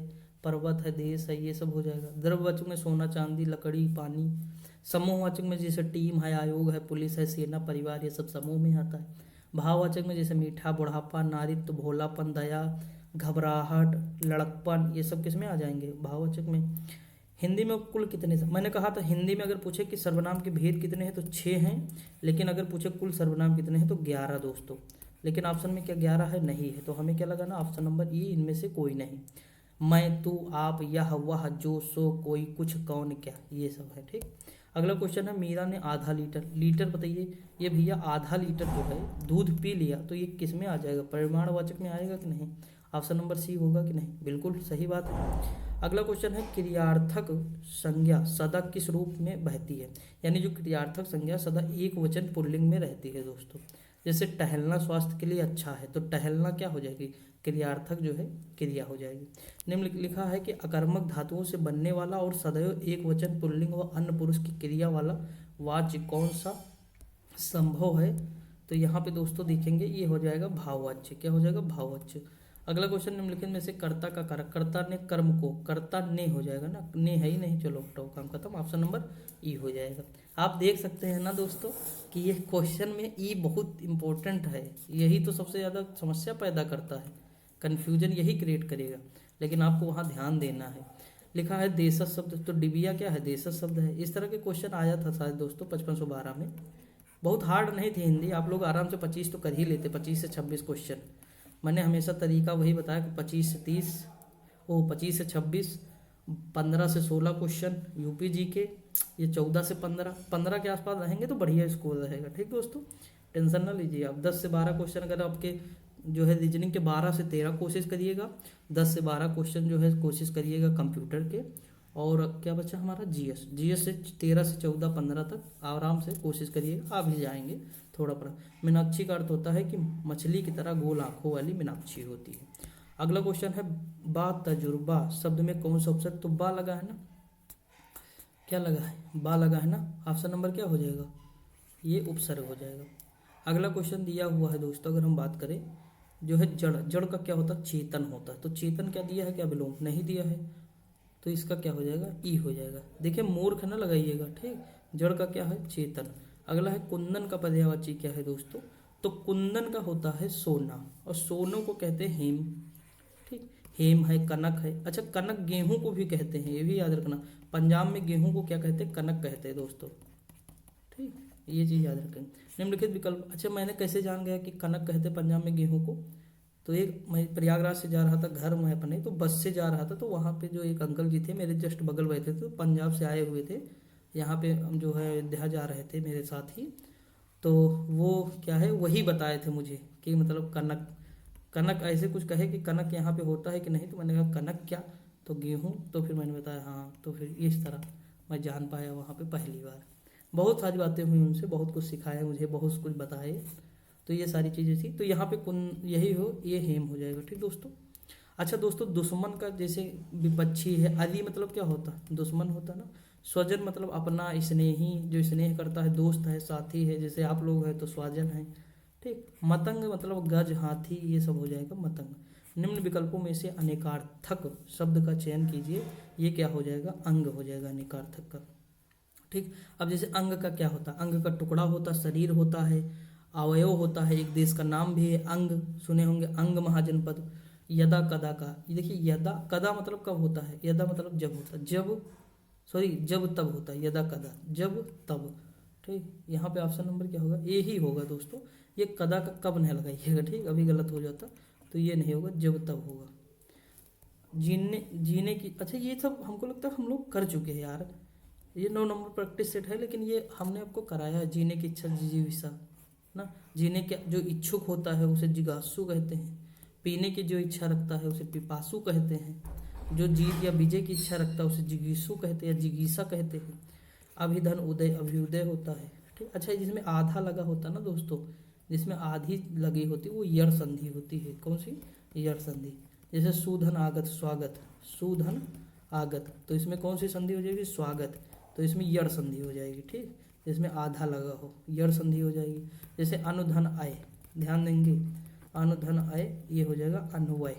पर्वत है, देश है, ये सब हो जाएगा। द्रव्यवाचक में सोना चांदी लकड़ी पानी। समूहवाचक में जैसे टीम है, आयोग है, पुलिस है, सेना, परिवार, ये सब समूह में आता है। भाववाचक में जैसे मीठा, बुढ़ापा, नारित्व, भोलापन, दया, घबराहट, लड़कपन, ये सब किस में आ जाएंगे? भाववाचक में। हिंदी में कुल कितने, मैंने कहा था हिंदी में अगर पूछे कि सर्वनाम के भेद कितने हैं तो 6 हैं, लेकिन अगर पूछे कुल सर्वनाम कितने हैं तो 11 दोस्तों। लेकिन ऑप्शन में क्या 11 है? नहीं है, तो हमें क्या लगाना? ऑप्शन नंबर ई, इनमें से कोई नहीं। मैं, तू, आप, यह, वह, जो, सो, कोई, कुछ, कौन, क्या, ये सब है। ठीक, अगला क्वेश्चन है, मीरा ने आधा लीटर, लीटर बताइए। ये भैया आधा लीटर जो है दूध पी लिया, तो ये किस में आ जाएगा? परिमाणवाचक में आएगा कि नहीं? ऑप्शन नंबर सी होगा कि नहीं? बिल्कुल सही बात है। अगला क्वेश्चन है, क्रियार्थक संज्ञा सदा किस रूप में बहती है? यानी जो क्रियार्थक संज्ञा सदा एक वचन पुल्लिंग में रहती है दोस्तों। जैसे टहलना स्वास्थ्य के लिए अच्छा है, तो टहलना क्या हो जाएगी? क्रियार्थक जो है क्रिया हो जाएगी। निम्न लिखा है कि अकर्मक धातुओं से बनने वाला और सदैव एक वचन पुल्लिंग व अन्य पुरुष की क्रिया वाला वाच्य कौन सा संभव है? तो यहाँ पे दोस्तों देखेंगे ये हो जाएगा भाववाच्य। क्या हो जाएगा? भाववाच्य। अगला क्वेश्चन, निम्नलिखित में से कर्ता का कारक, कर्ता ने कर्म को, कर्ता ने हो जाएगा ना, ने है ही नहीं, चलो हटाओ, काम खत्म। ऑप्शन नंबर ई हो जाएगा। आप देख सकते हैं ना दोस्तों कि ये क्वेश्चन में ई बहुत इंपॉर्टेंट है, यही तो सबसे ज़्यादा समस्या पैदा करता है, कन्फ्यूजन यही क्रिएट करेगा, लेकिन आपको वहाँ ध्यान देना है। लिखा है देशज शब्द, तो डिबिया क्या है? देशज शब्द है। इस तरह के क्वेश्चन आया था शायद दोस्तों 5512 में, बहुत हार्ड नहीं थी हिंदी, आप लोग आराम से 25 तो कर ही लेते, 25 से 26 क्वेश्चन। मैंने हमेशा तरीका वही बताया कि 25 से 30, 25 से 26, 15 से 16 क्वेश्चन यूपी जी के, ये 14 से 15 के आसपास रहेंगे तो बढ़िया स्कोर रहेगा। ठीक दोस्तों, टेंशन ना लीजिए आप। 10 से 12 क्वेश्चन अगर आपके जो है रीजनिंग के, 12 से 13 कोशिश करिएगा, 10 से 12 क्वेश्चन जो है कोशिश करिएगा कंप्यूटर के, और क्या बचा हमारा जीएस। जीएस से 13 से 14 15 तक आराम से कोशिश करिएगा, आ भी जाएंगे थोड़ा पर। मीनाक्षी का अर्थ होता है कि मछली की तरह गोल आंखों वाली मीनाक्षी होती है। अगला क्वेश्चन है बा तजुर्बा शब्द में कौन सा ऑप्शन, तो बा लगा है ना, क्या लगा है, बा लगा है ना, ऑप्शन नंबर क्या हो जाएगा, ये उपसर्ग हो जाएगा। अगला क्वेश्चन दिया हुआ है दोस्तों, अगर हम बात करें जो है जड़, जड़ का क्या होता है, चेतन होता है। तो चेतन क्या दिया है, क्या विलोम नहीं दिया है, तो इसका क्या हो जाएगा, ई हो जाएगा। देखिए मूर्ख ना लगाइएगा, ठीक। जड़ का क्या है, चेतन। अगला है कुंदन का पर्यायवाची क्या है दोस्तों, तो कुंदन का होता है सोना, और सोनों को कहते हैं हेम, ठीक। हेम है, कनक है। अच्छा कनक गेहूं को भी कहते हैं, ये भी याद रखना। पंजाब में गेहूं को क्या कहते हैं, कनक कहते हैं दोस्तों, ठीक। ये चीज़ याद रखें। निम्नलिखित विकल्प, अच्छा मैंने कैसे जान गया कि कनक कहते हैं पंजाब में गेहूं को, तो एक मैं प्रयागराज से जा रहा था घर में अपने, तो बस से जा रहा था, तो वहाँ पे जो एक अंकल जी थे मेरे जस्ट बगल बैठे थे, तो पंजाब से आए हुए थे, यहाँ पे हम जो है अयोध्या जा रहे थे मेरे साथ ही। तो वो क्या है वही बताए थे मुझे कि मतलब कनक, कनक ऐसे कुछ कहे कि कनक यहाँ पे होता है कि नहीं, तो मैंने कहा कनक क्या, तो गेहूँ, तो फिर मैंने बताया हाँ, तो फिर इस तरह मैं जान पाया वहाँ पे पहली बार। बहुत सारी बातें हुई उनसे, बहुत कुछ सिखाया मुझे, बहुत कुछ बताए, तो ये सारी चीज़ें थी। तो यहाँ पे कुन यही हो, ये हेम हो जाएगा, ठीक दोस्तों। अच्छा दोस्तों दुश्मन का जैसे विपक्षी है, आदि मतलब क्या होता, दुश्मन होता ना। स्वजन मतलब अपना, स्नेही जो स्नेह करता है, दोस्त है, साथी है, जैसे आप लोग हैं तो स्वजन है, ठीक। मतंग मतलब गज, हाथी, ये सब हो जाएगा मतंग। निम्न विकल्पों में से अनेकार्थक शब्द का चयन कीजिए, ये क्या हो जाएगा, अंग हो जाएगा अनेकार्थक का, ठीक। अब जैसे अंग का क्या होता है, अंग का टुकड़ा होता, शरीर होता है, अवयव होता है, एक देश का नाम भी है अंग, सुने होंगे अंग महाजनपद। यदा कदा का, ये देखिए यदा कदा मतलब कब होता है, यदा मतलब जब होता है, जब सॉरी जब तब होता है, यदा कदा जब तब, ठीक। यहाँ पे ऑप्शन नंबर क्या होगा, ए ही होगा दोस्तों। ये कदा का कब नहीं लगाइएगा, ठीक, अभी गलत हो जाता, तो ये नहीं होगा, जब तब होगा। जीने जीने की, अच्छा ये सब हमको लगता है हम लोग कर चुके हैं यार, ये 9 नंबर प्रैक्टिस सेट है, लेकिन ये हमने आपको कराया है। जीने की इच्छा जिजीविषा ना, जीने के जो इच्छुक होता है उसे जिज्ञासु कहते हैं, पीने की जो इच्छा रखता है उसे पिपासु कहते हैं, जो जीत या विजय की इच्छा रखता है उसे जिगीसु कहते हैं या जिगीसा कहते हैं। अभिधन उदय अभ्युदय होता है, ठीक। अच्छा जिसमें आधा लगा होता है ना दोस्तों, जिसमें आधी लगी होती है वो यड़ संधि होती है, कौन सी, यड़ संधि। जैसे सुधन आगत स्वागत, सुधन आगत, तो इसमें कौन सी संधि हो जाएगी, स्वागत, तो इसमें यड़ संधि हो जाएगी, ठीक। जिसमें आधा लगा हो यड़ संधि हो जाएगी। जैसे अनुधन आय, ध्यान देंगे, अनुधन आय ये हो जाएगा अन्वय,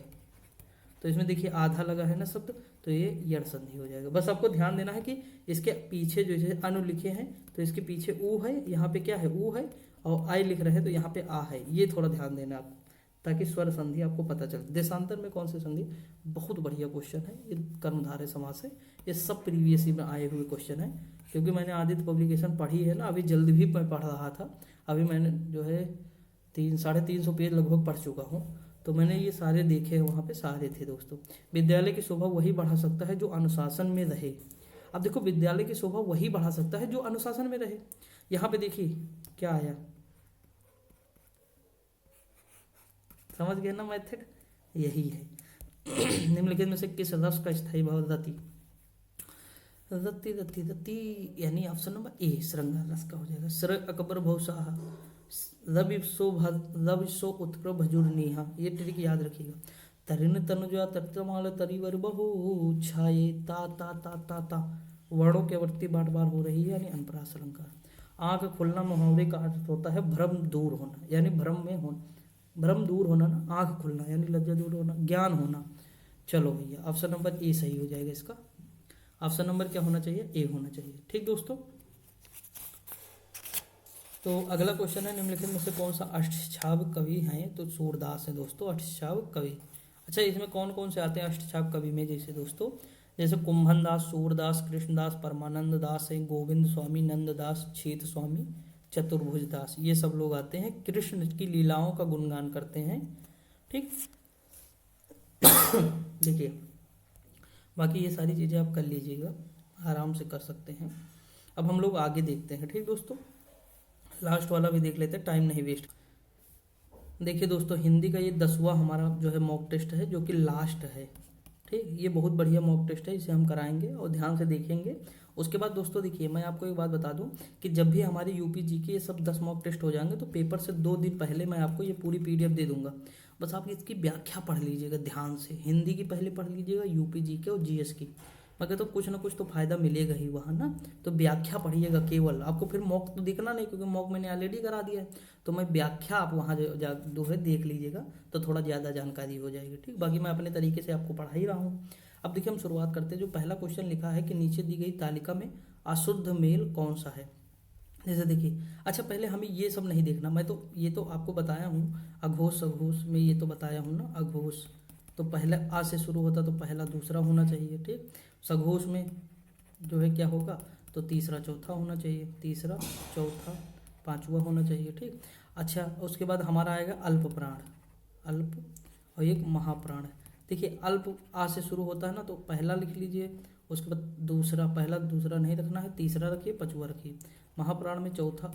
तो इसमें देखिए आधा लगा है ना शब्द, तो ये यड़ संधि हो जाएगा। बस आपको ध्यान देना है कि इसके पीछे जो जैसे अनु लिखे हैं तो इसके पीछे ऊ है, यहाँ पे क्या है ऊ है, और आई लिख रहे हैं तो यहाँ पे आ है, ये थोड़ा ध्यान देना आप, ताकि स्वर संधि आपको पता चले। देशांतर में कौन सी संधि, बहुत बढ़िया क्वेश्चन है ये, कर्मधारय समास है, ये सब प्रीवियस में आए हुए क्वेश्चन है, क्योंकि मैंने आदित्य पब्लिकेशन पढ़ी है ना, अभी जल्द भी मैं पढ़ रहा था, अभी मैंने जो है 300-350 पेज लगभग पढ़ चुका हूँ, तो मैंने ये सारे देखे हैं, वहाँ पे सारे थे दोस्तों। विद्यालय की शोभा वही बढ़ा सकता है जो अनुशासन में रहे। अब देखो विद्यालय की शोभा वही बढ़ा सकता है जो अनुशासन में रहे, यहाँ पे देखिए क्या आया, समझ गए ना मेथड, यही है। निम्नलिखित में से किस रस का स्थायी भाव रति, रति रति रति, यानी ऑप्शन नंबर ए श्रृंगार रस का हो जाएगा। सर अकबर भौसाह रवि सो उत्कर भजुर नेहा, ये ट्रिक याद रखिएगा। तरिन तनुजा तत्माल तरिवर बहु छाये, ता ता ता ता ता, वर्णों की आवृत्ति बार बार हो रही है, यानी अनप्रास अलंकार। आंख खुलना मुहावरे का अर्थ होता है भ्रम दूर होना, यानी भ्रम में होना, भ्रम दूर होना ना, आंख खुलना यानी लज्जा दूर होना, ज्ञान होना। चलो भैया ऑप्शन नंबर ए सही हो जाएगा इसका, ऑप्शन नंबर क्या होना चाहिए, ए होना चाहिए, ठीक दोस्तों। तो अगला क्वेश्चन है निम्नलिखित में से कौन सा अष्टछाप कवि हैं, तो सूरदास है दोस्तों अष्टछाप कवि। अच्छा इसमें कौन कौन से आते हैं अष्टछाप कवि में, जैसे दोस्तों जैसे कुंभन दास, सूरदास, कृष्णदास, परमानंद दास है, गोविंद स्वामी, नंददास, छेत स्वामी, चतुर्भुज दास, ये सब लोग आते हैं, कृष्ण की लीलाओं का गुणगान करते हैं, ठीक। देखिए बाकी ये सारी चीज़ें आप कर लीजिएगा, आराम से कर सकते हैं। अब हम लोग आगे देखते हैं, ठीक दोस्तों, लास्ट वाला भी देख लेते हैं, टाइम नहीं वेस्ट। देखिए दोस्तों हिंदी का ये 10वां हमारा जो है मॉक टेस्ट है, जो कि लास्ट है, ठीक, ये बहुत बढ़िया मॉक टेस्ट है, इसे हम कराएंगे और ध्यान से देखेंगे। उसके बाद दोस्तों देखिए, मैं आपको एक बात बता दूं कि जब भी हमारी यूपी जी के ये सब 10 मॉक टेस्ट हो जाएंगे तो पेपर से 2 दिन पहले मैं आपको ये पूरी पीडीएफ दे दूंगा। बस आप इसकी व्याख्या पढ़ लीजिएगा ध्यान से, हिंदी की पहले पढ़ लीजिएगा, यूपी जी के और जीएस की। मगर तो कुछ ना कुछ तो फायदा मिलेगा ही वहाँ ना। तो व्याख्या पढ़िएगा केवल, आपको फिर मॉक तो दिखना नहीं क्योंकि मॉक मैंने ऑलरेडी करा दिया है। तो मैं व्याख्या आप वहाँ जो है देख लीजिएगा तो थोड़ा ज़्यादा जानकारी हो जाएगी। ठीक, बाकी मैं अपने तरीके से आपको पढ़ा ही रहा हूँ। अब देखिए हम शुरुआत करते हैं। जो पहला क्वेश्चन लिखा है कि नीचे दी गई तालिका में अशुद्ध मेल कौन सा है। जैसे देखिए, अच्छा पहले हमें ये सब नहीं देखना, मैं तो ये तो आपको बताया हूँ अघोष सघोष में, ये तो बताया हूँ ना। अघोष तो पहले आ से शुरू होता तो पहला दूसरा होना चाहिए। ठीक, सघोष में जो है क्या होगा तो तीसरा चौथा होना चाहिए, तीसरा चौथा पांचवा होना चाहिए। ठीक, अच्छा उसके बाद हमारा आएगा अल्प प्राण, अल्प और एक महाप्राण। देखिए अल्प आ से शुरू होता है ना, तो पहला लिख लीजिए, उसके बाद दूसरा, पहला दूसरा नहीं रखना है, तीसरा रखिए, पांचवा रखिए। महाप्राण में चौथा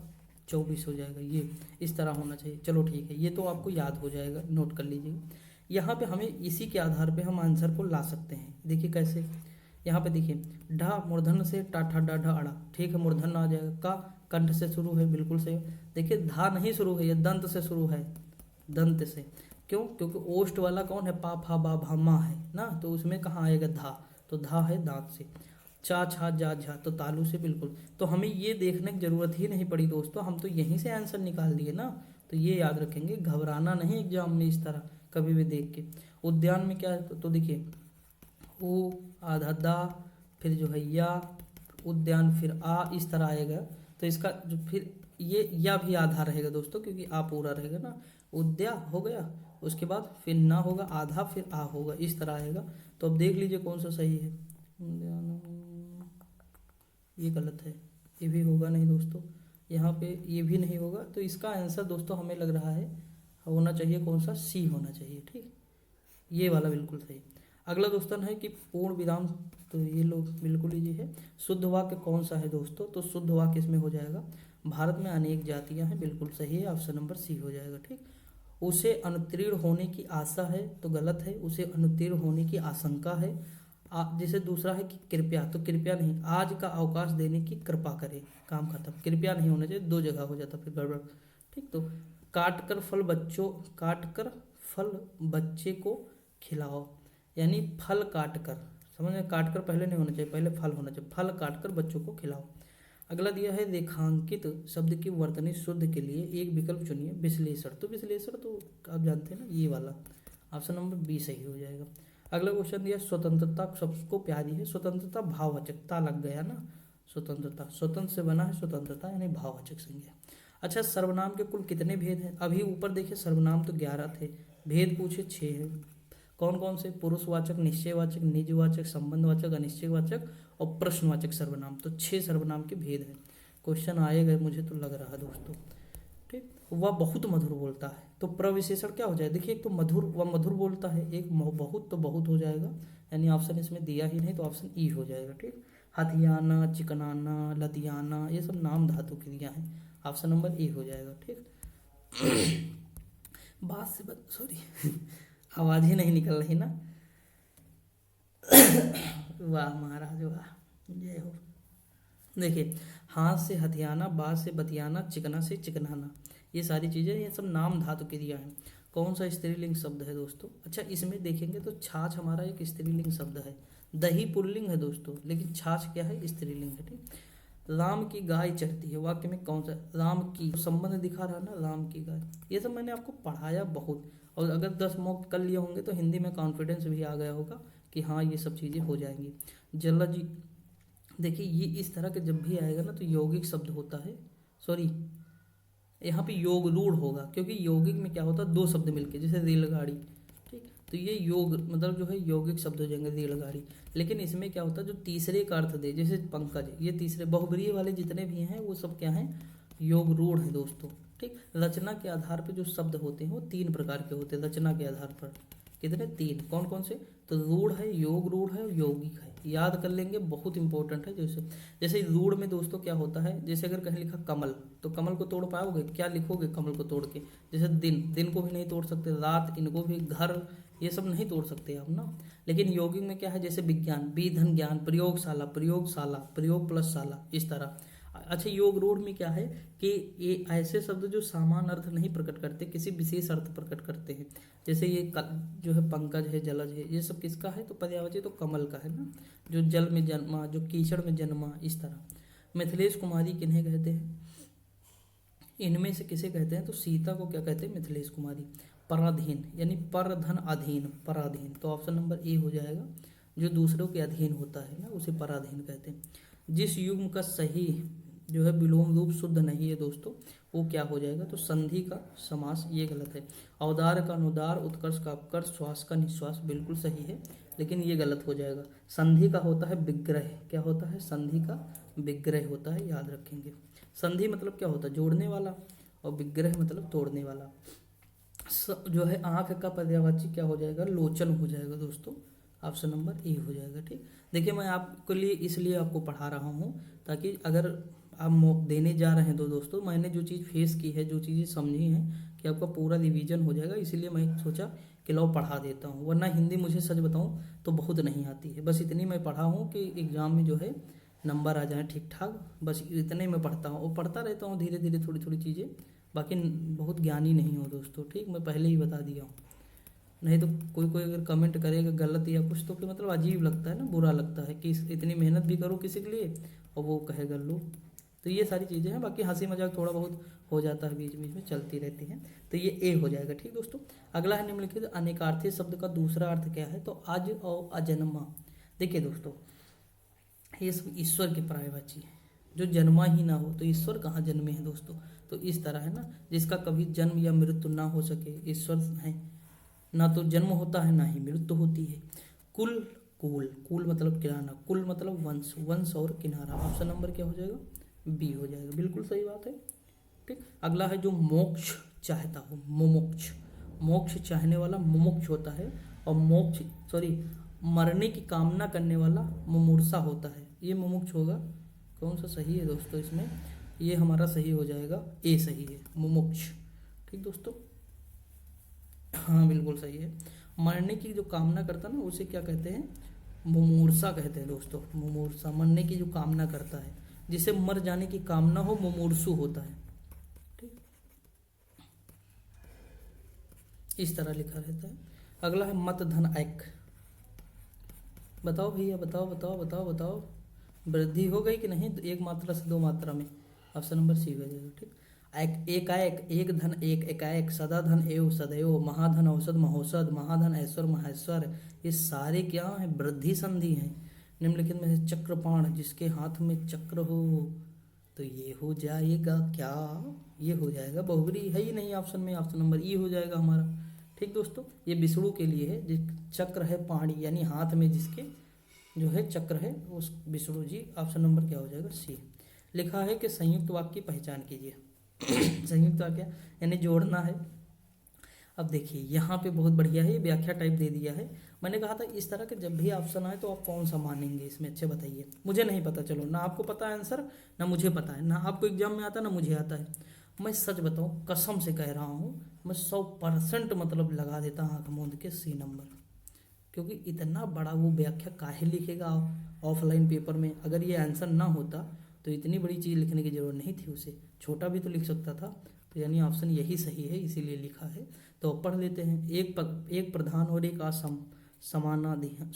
24 हो जाएगा, ये इस तरह होना चाहिए। चलो ठीक है, ये तो आपको याद हो जाएगा, नोट कर लीजिएगा। यहाँ पे हमें इसी के आधार पे हम आंसर को ला सकते हैं। देखिए कैसे, यहाँ पे देखिए ढा मूर्धन से टाठा डा ढा अड़ा, ठीक है मूर्धन आ जाएगा। का कंठ से शुरू है, बिल्कुल सही। देखिए धा नहीं शुरू है, ये दंत से शुरू है, दंत से। क्यों? क्योंकि ओष्ठ वाला कौन है, पा फा बा भा मा है ना, तो उसमें कहाँ आएगा धा, तो धा है दांत से। चा छा जा झा तो तालू से, बिल्कुल। तो हमें ये देखने की जरूरत ही नहीं पड़ी दोस्तों, हम तो यहीं से आंसर निकाल दिए ना। तो ये याद रखेंगे, घबराना नहीं एग्जाम में इस तरह कभी भी देख के। उद्यान में क्या है तो देखिए ऊ आधा दा, फिर जो है या, उद्यान फिर आ, इस तरह आएगा। तो इसका जो फिर ये या भी आधा रहेगा दोस्तों, क्योंकि आ पूरा रहेगा ना। उद्या हो गया, उसके बाद फिर ना होगा आधा, फिर आ होगा, इस तरह आएगा। तो अब देख लीजिए कौन सा सही है। ये गलत है, ये भी होगा नहीं दोस्तों, यहाँ पे ये भी नहीं होगा। तो इसका आंसर दोस्तों हमें लग रहा है होना चाहिए कौन सा, सी होना चाहिए। ठीक, ये वाला बिल्कुल सही। अगला दोस्तों है कि पूर्ण विराम, तो ये लोग बिल्कुल ही है। शुद्ध वाक्य कौन सा है दोस्तों, तो शुद्ध वाक्य इसमें हो जाएगा भारत में अनेक जातियां हैं, बिल्कुल सही है, ऑप्शन नंबर सी हो जाएगा। ठीक, उसे अनुत्तीर्ण होने की आशा है तो गलत है, उसे अनुत्तीर्ण होने की आशंका है। जैसे दूसरा है कि कृपया, तो कृपया नहीं, आज का अवकाश देने की कृपा करे, काम खत्म। कृपया नहीं होना चाहिए, दो जगह हो जाता फिर गड़बड़। ठीक, तो काट कर फल बच्चे को खिलाओ, यानी फल काट कर, समझ में, काट कर पहले नहीं होना चाहिए, पहले फल होना चाहिए, फल काट कर बच्चों को खिलाओ। अगला दिया है रेखांकित शब्द की वर्तनी शुद्ध के लिए एक विकल्प चुनिए, विश्लेषण। तो विश्लेषण तो आप जानते हैं ना, ये वाला ऑप्शन नंबर बी सही हो जाएगा। अगला क्वेश्चन दिया स्वतंत्रता सबको प्यारी है, स्वतंत्रता भाववाचकता लग गया ना, स्वतंत्रता स्वतंत्र से बना है, स्वतंत्रता यानी भाववाचक संज्ञा। अच्छा सर्वनाम के कुल कितने भेद हैं, अभी ऊपर देखिए सर्वनाम तो 11 थे, भेद पूछे 6 हैं। कौन कौन से, पुरुषवाचक, निश्चयवाचक, निजवाचक, संबंधवाचक, अनिश्चयवाचक और प्रश्नवाचक सर्वनाम। तो 6 सर्वनाम के भेद हैं। क्वेश्चन आएगा मुझे तो लग रहा है दोस्तों। ठीक, वह बहुत मधुर बोलता है, तो प्रविशेषण क्या हो जाए, देखिए एक तो मधुर, वह मधुर बोलता है, एक बहुत, तो बहुत हो जाएगा, यानी ऑप्शन इसमें दिया ही नहीं, तो ऑप्शन ई हो जाएगा। ठीक, हथियाना, चिकनाना, लदियाना, ये सब नाम धातु क्रिया हैं, ऑप्शन नंबर ए हो जाएगा। ठीक बात से सॉरी आवाज ही नहीं निकल रही ना। वाह महाराज वाह, जय हो। देखिए हाथ से हथियाना, बात से बतियाना, चिकना से चिकनाना, ये सारी चीजें, ये सब नाम धातु क्रिया हैं। कौन सा स्त्रीलिंग शब्द है दोस्तों, अच्छा इसमें देखेंगे तो छाछ हमारा एक स्त्रीलिंग शब्द है, दही पुल्लिंग है दोस्तों, लेकिन छाछ क्या है, स्त्रीलिंग है। ठीक, राम की गाय चरती है, वाक्य में कौन सा, राम की संबंध दिखा रहा ना, राम की गाय, ये सब मैंने आपको पढ़ाया बहुत। और अगर 10 मॉक कर लिए होंगे तो हिंदी में कॉन्फिडेंस भी आ गया होगा कि हाँ ये सब चीज़ें हो जाएंगी। जल्ला जी, देखिए ये इस तरह के जब भी आएगा ना तो यौगिक शब्द होता है, सॉरी यहाँ पे योग रूढ़ होगा, क्योंकि यौगिक में क्या होता है, 2 शब्द मिलके, जैसे रेलगाड़ी। ठीक, तो ये योग मतलब जो है यौगिक शब्द हो जाएंगे, रेलगाड़ी। लेकिन इसमें क्या होता है, जो तीसरे का अर्थ दे, जैसे पंकज, ये तीसरे बहुब्रीहि वाले जितने भी हैं वो सब क्या हैं, योग रूढ़ है दोस्तों। ठीक, रचना के आधार पर जो शब्द होते हैं वो 3 प्रकार के होते हैं, रचना के आधार पर कितने, 3, कौन कौन से, तो रूढ़ है, योग रूढ़ है और यौगिक है, याद कर लेंगे, बहुत इंपॉर्टेंट है। जैसे रूढ़ में दोस्तों क्या होता है, जैसे अगर कहीं लिखा कमल, तो कमल को तोड़ पाओगे, क्या लिखोगे कमल को तोड़ के, जैसे दिन, दिन को भी नहीं तोड़ सकते, रात, इनको भी, घर, ये सब नहीं तोड़ सकते आप ना। लेकिन यौगिक में क्या है, जैसे विज्ञान, बी धन ज्ञान, प्रयोगशाला, प्रयोगशाला, प्रयोग प्लस शाला, इस तरह। अच्छा, योग रूढ़ में क्या है कि ये ऐसे शब्द जो समान अर्थ नहीं प्रकट करते, किसी विशेष अर्थ प्रकट करते हैं। जैसे ये जो है पंकज है, जलज है, ये सब किसका है, तो पर्यायवाची तो कमल का है ना, जो जल में जन्मा, जो कीचड़ में जन्मा, इस तरह। मिथिलेश कुमारी किन्हें कहते हैं, इनमें से किसे कहते हैं, तो सीता को क्या कहते हैं, मिथिलेश कुमारी। पराधीन यानी पर धन अधीन, पराधीन, तो ऑप्शन नंबर ए हो जाएगा। जो दूसरों के अधीन होता है ना, उसे पराधीन कहते हैं। जिस युग्म का सही जो है विलोम रूप शुद्ध नहीं है दोस्तों, वो क्या हो जाएगा, तो संधि का समास, ये गलत है। अवदार का अनुदार, उत्कर्ष का अपकर्ष, श्वास का निश्वास, बिल्कुल सही है, लेकिन ये गलत हो जाएगा। संधि का होता है विग्रह, क्या होता है, संधि का विग्रह होता है, याद रखेंगे। संधि मतलब क्या होता है, जोड़ने वाला, और विग्रह मतलब तोड़ने वाला। जो है आंख का पर्यायवाची क्या हो जाएगा, लोचन हो जाएगा दोस्तों, ऑप्शन नंबर ए हो जाएगा। ठीक, देखिए मैं आपके लिए इसलिए आपको पढ़ा रहा हूँ ताकि अगर आप देने जा रहे हैं तो दोस्तों, मैंने जो चीज़ फेस की है, जो चीज़ें समझी हैं, कि आपका पूरा रिवीजन हो जाएगा, इसीलिए मैं सोचा कि लो पढ़ा देता हूँ। वरना हिंदी मुझे सच बताऊँ तो बहुत नहीं आती है, बस इतनी मैं पढ़ा हूँ कि एग्ज़ाम में जो है नंबर आ जाए ठीक ठाक, बस इतने मैं पढ़ता हूँ और पढ़ता रहता हूँ धीरे धीरे थोड़ी थोड़ी चीज़ें। बाकी बहुत ज्ञानी नहीं हो दोस्तों, ठीक, मैं पहले ही बता दिया हूँ। नहीं तो कोई कोई अगर कमेंट करेगा गलत या कुछ तो फिर मतलब अजीब लगता है ना, बुरा लगता है कि इतनी मेहनत भी करो किसी के लिए और वो कहेगा लो। तो ये सारी चीज़ें हैं, बाकी हंसी मजाक थोड़ा बहुत हो जाता है, बीच बीच में चलती रहती हैं। तो ये ए हो जाएगा। ठीक दोस्तों, अगला है निम्नलिखित अनेकार्थी शब्द का दूसरा अर्थ क्या है, तो अज और अजन्मा। देखिए दोस्तों, ये सब ईश्वर की पर्यायवाची है, जो जन्मा ही ना हो तो ईश्वर कहाँ जन्मे हैं दोस्तों। तो इस तरह है ना, जिसका कभी जन्म या मृत्यु ना हो सके, ईश्वर है ना, तो जन्म होता है ना ही मृत्यु होती है। कुल, कुल, कुल मतलब किराना, कुल मतलब वंश, वंश और किनारा, ऑप्शन नंबर क्या हो जाएगा, बी हो जाएगा, बिल्कुल सही बात है। ठीक, अगला है जो मोक्ष चाहता हो, मुमुक्ष, मोक्ष चाहने वाला मुमुक्ष होता है, और मोक्ष सॉरी मरने की कामना करने वाला मुमूर्षा होता है। ये मुमुक्ष होगा, कौन सा सही है दोस्तों इसमें, ये हमारा सही हो जाएगा, ए सही है, मुमुक्ष। ठीक दोस्तों, हाँ बिल्कुल सही है। मरने की जो कामना करता है ना, उसे क्या कहते हैं, मुमूर्षा कहते हैं दोस्तों, मुमूर्षा, मरने की जो कामना करता है, जिसे मर जाने की कामना हो, मुमूर्षु होता है। ठीक, इस तरह लिखा रहता है। अगला है मत धन ऐक। बताओ भैया, बताओ बताओ बताओ बताओ, वृद्धि हो गई कि नहीं, एक मात्रा से दो मात्रा में, ऑप्शन नंबर सी हो जाएगा। ठीक, एकाएक, एक धन एक एकाएक, सदा धन एव सदैव, महाधन औषध महोषध, महाधन ऐश्वर महेश्वर, ये सारे क्या हैं, वृद्धि संधि हैं। निम्नलिखित में से चक्रपाण, जिसके हाथ में चक्र हो, तो ये हो जाएगा क्या, ये हो जाएगा बहुब्री, है ही नहीं ऑप्शन में, ऑप्शन नंबर ई हो जाएगा हमारा। ठीक दोस्तों, ये विष्णु के लिए है, जिस चक्र है पाणी, यानी हाथ में जिसके जो है चक्र है, उस विष्णु जी, ऑप्शन नंबर क्या हो जाएगा, सी। लिखा है कि संयुक्त वाक्य की पहचान कीजिए। संयुक्त वाक्य यानी जोड़ना है। अब देखिए यहाँ पे बहुत बढ़िया है, ये व्याख्या टाइप दे दिया है। मैंने कहा था इस तरह के जब भी ऑप्शन आए तो आप कौन सा मानेंगे इसमें, अच्छे बताइए, मुझे नहीं पता, चलो ना आपको पता है आंसर, ना मुझे पता है, ना आपको एग्जाम में आता है, ना मुझे आता है। मैं सच बताऊँ, कसम से कह रहा हूँ, मैं 100% मतलब लगा देता आँख मूंद के सी नंबर, क्योंकि इतना बड़ा वो व्याख्या काहे लिखेगा ऑफलाइन पेपर में, अगर ये आंसर ना होता तो इतनी बड़ी चीज़ लिखने की जरूरत नहीं थी, उसे छोटा भी तो लिख सकता था। तो यानी ऑप्शन यही सही है, इसीलिए लिखा है। तो पढ़ लेते हैं। एक प्रधान और एक असम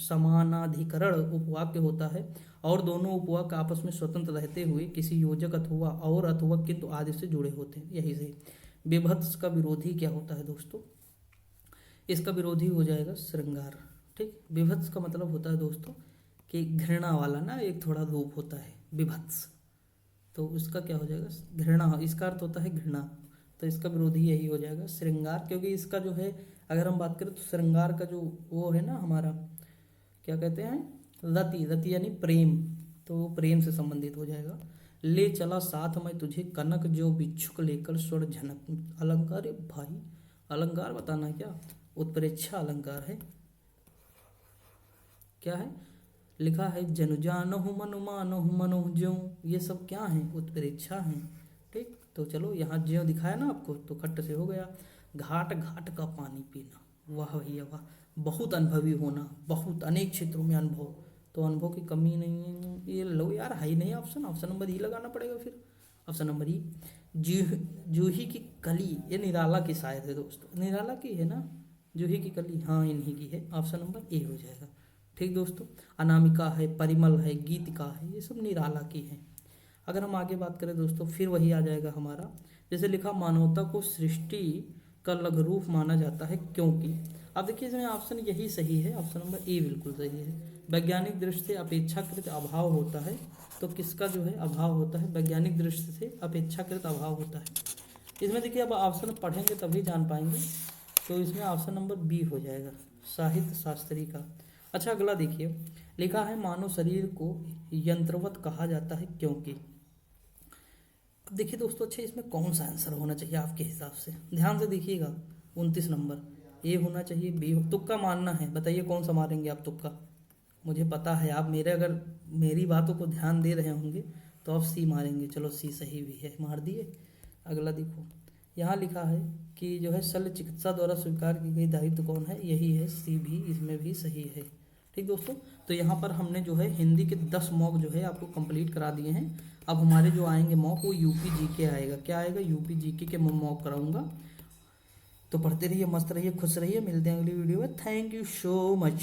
समानाधिकरण उपवाक्य होता है, और दोनों उपवाक्य आपस में स्वतंत्र रहते हुए किसी योजक अथवा और अथवा किंतु आदि से जुड़े होते हैं, यही से। विभत्स का विरोधी क्या होता है दोस्तों, इसका विरोधी हो जाएगा श्रृंगार। ठीक, विभत्स का मतलब होता है दोस्तों कि घृणा वाला ना, एक थोड़ा रूप होता है विभत्स, तो उसका क्या हो जाएगा, घृणा, इसका अर्थ होता है घृणा, तो इसका विरोधी यही हो जाएगा श्रृंगार। क्योंकि इसका जो है अगर हम बात करें तो श्रृंगार का जो वो है ना हमारा, क्या कहते हैं, रति, रति यानी प्रेम, तो वो प्रेम से संबंधित हो जाएगा। ले चला साथ में तुझे कनक जो बिच्छुक लेकर स्वर झनक, अलंकार भाई, अलंकार बताना क्या, उत्प्रेक्षा अलंकार है, क्या है, लिखा है जनु जानहु मनु मानहु मनोह ज्यों, ये सब क्या है, उत्प्रेक्षा है। ठीक, तो चलो यहाँ ज्यों दिखाया ना आपको, तो खट्ट से हो गया। घाट घाट का पानी पीना, वाह भैया वाह, बहुत अनुभवी होना, बहुत अनेक क्षेत्रों में अनुभव, तो अनुभव की कमी नहीं है। ये लो यार, हाई नहीं ऑप्शन, ऑप्शन नंबर ई लगाना पड़ेगा फिर। ऑप्शन नंबर ई। जूही की कली, ये निराला की शायद है दोस्तों, निराला की है ना जूही की कली, हाँ इन्हीं की है, ऑप्शन नंबर ए हो जाएगा। ठीक दोस्तों, अनामिका है, परिमल है, गीतिका है, ये सब निराला की है। अगर हम आगे बात करें दोस्तों, फिर वही आ जाएगा हमारा, जैसे लिखा मानवता को सृष्टि का लघुरूप माना जाता है क्योंकि, अब देखिए इसमें ऑप्शन यही सही है, ऑप्शन नंबर ए बिल्कुल सही है। वैज्ञानिक दृष्टि से अपेक्षाकृत अभाव होता है, तो किसका जो है अभाव होता है, वैज्ञानिक दृष्टि से अपेक्षाकृत अभाव होता है। इसमें देखिए अब ऑप्शन पढ़ेंगे तभी जान पाएंगे, तो इसमें ऑप्शन नंबर बी हो जाएगा, साहित्य शास्त्री का। अच्छा अगला देखिए, लिखा है मानव शरीर को यंत्रवत कहा जाता है क्योंकि। अब देखिए दोस्तों, अच्छा इसमें कौन सा आंसर होना चाहिए आपके हिसाब से, ध्यान से देखिएगा। 29 नंबर ए होना चाहिए, बी हो, तुक्का मारना है, बताइए कौन सा मारेंगे आप तुक्का। मुझे पता है आप मेरे अगर मेरी बातों को ध्यान दे रहे होंगे तो आप सी मारेंगे, चलो सी सही भी है, मार दिए। अगला देखो, यहाँ लिखा है कि जो है शल्य चिकित्सा द्वारा स्वीकार की गई दायित्व कौन है, यही है सी भी, इसमें भी सही है। ठीक दोस्तों, तो यहाँ पर हमने जो है हिंदी के 10 मॉक जो है आपको कंप्लीट करा दिए हैं। अब हमारे जो आएंगे मॉक वो यूपी जीके आएगा, क्या आएगा, यूपी जीके के मॉक कराऊंगा। तो पढ़ते रहिए, मस्त रहिए, खुश रहिए, मिलते हैं अगली वीडियो में। Thank you so much.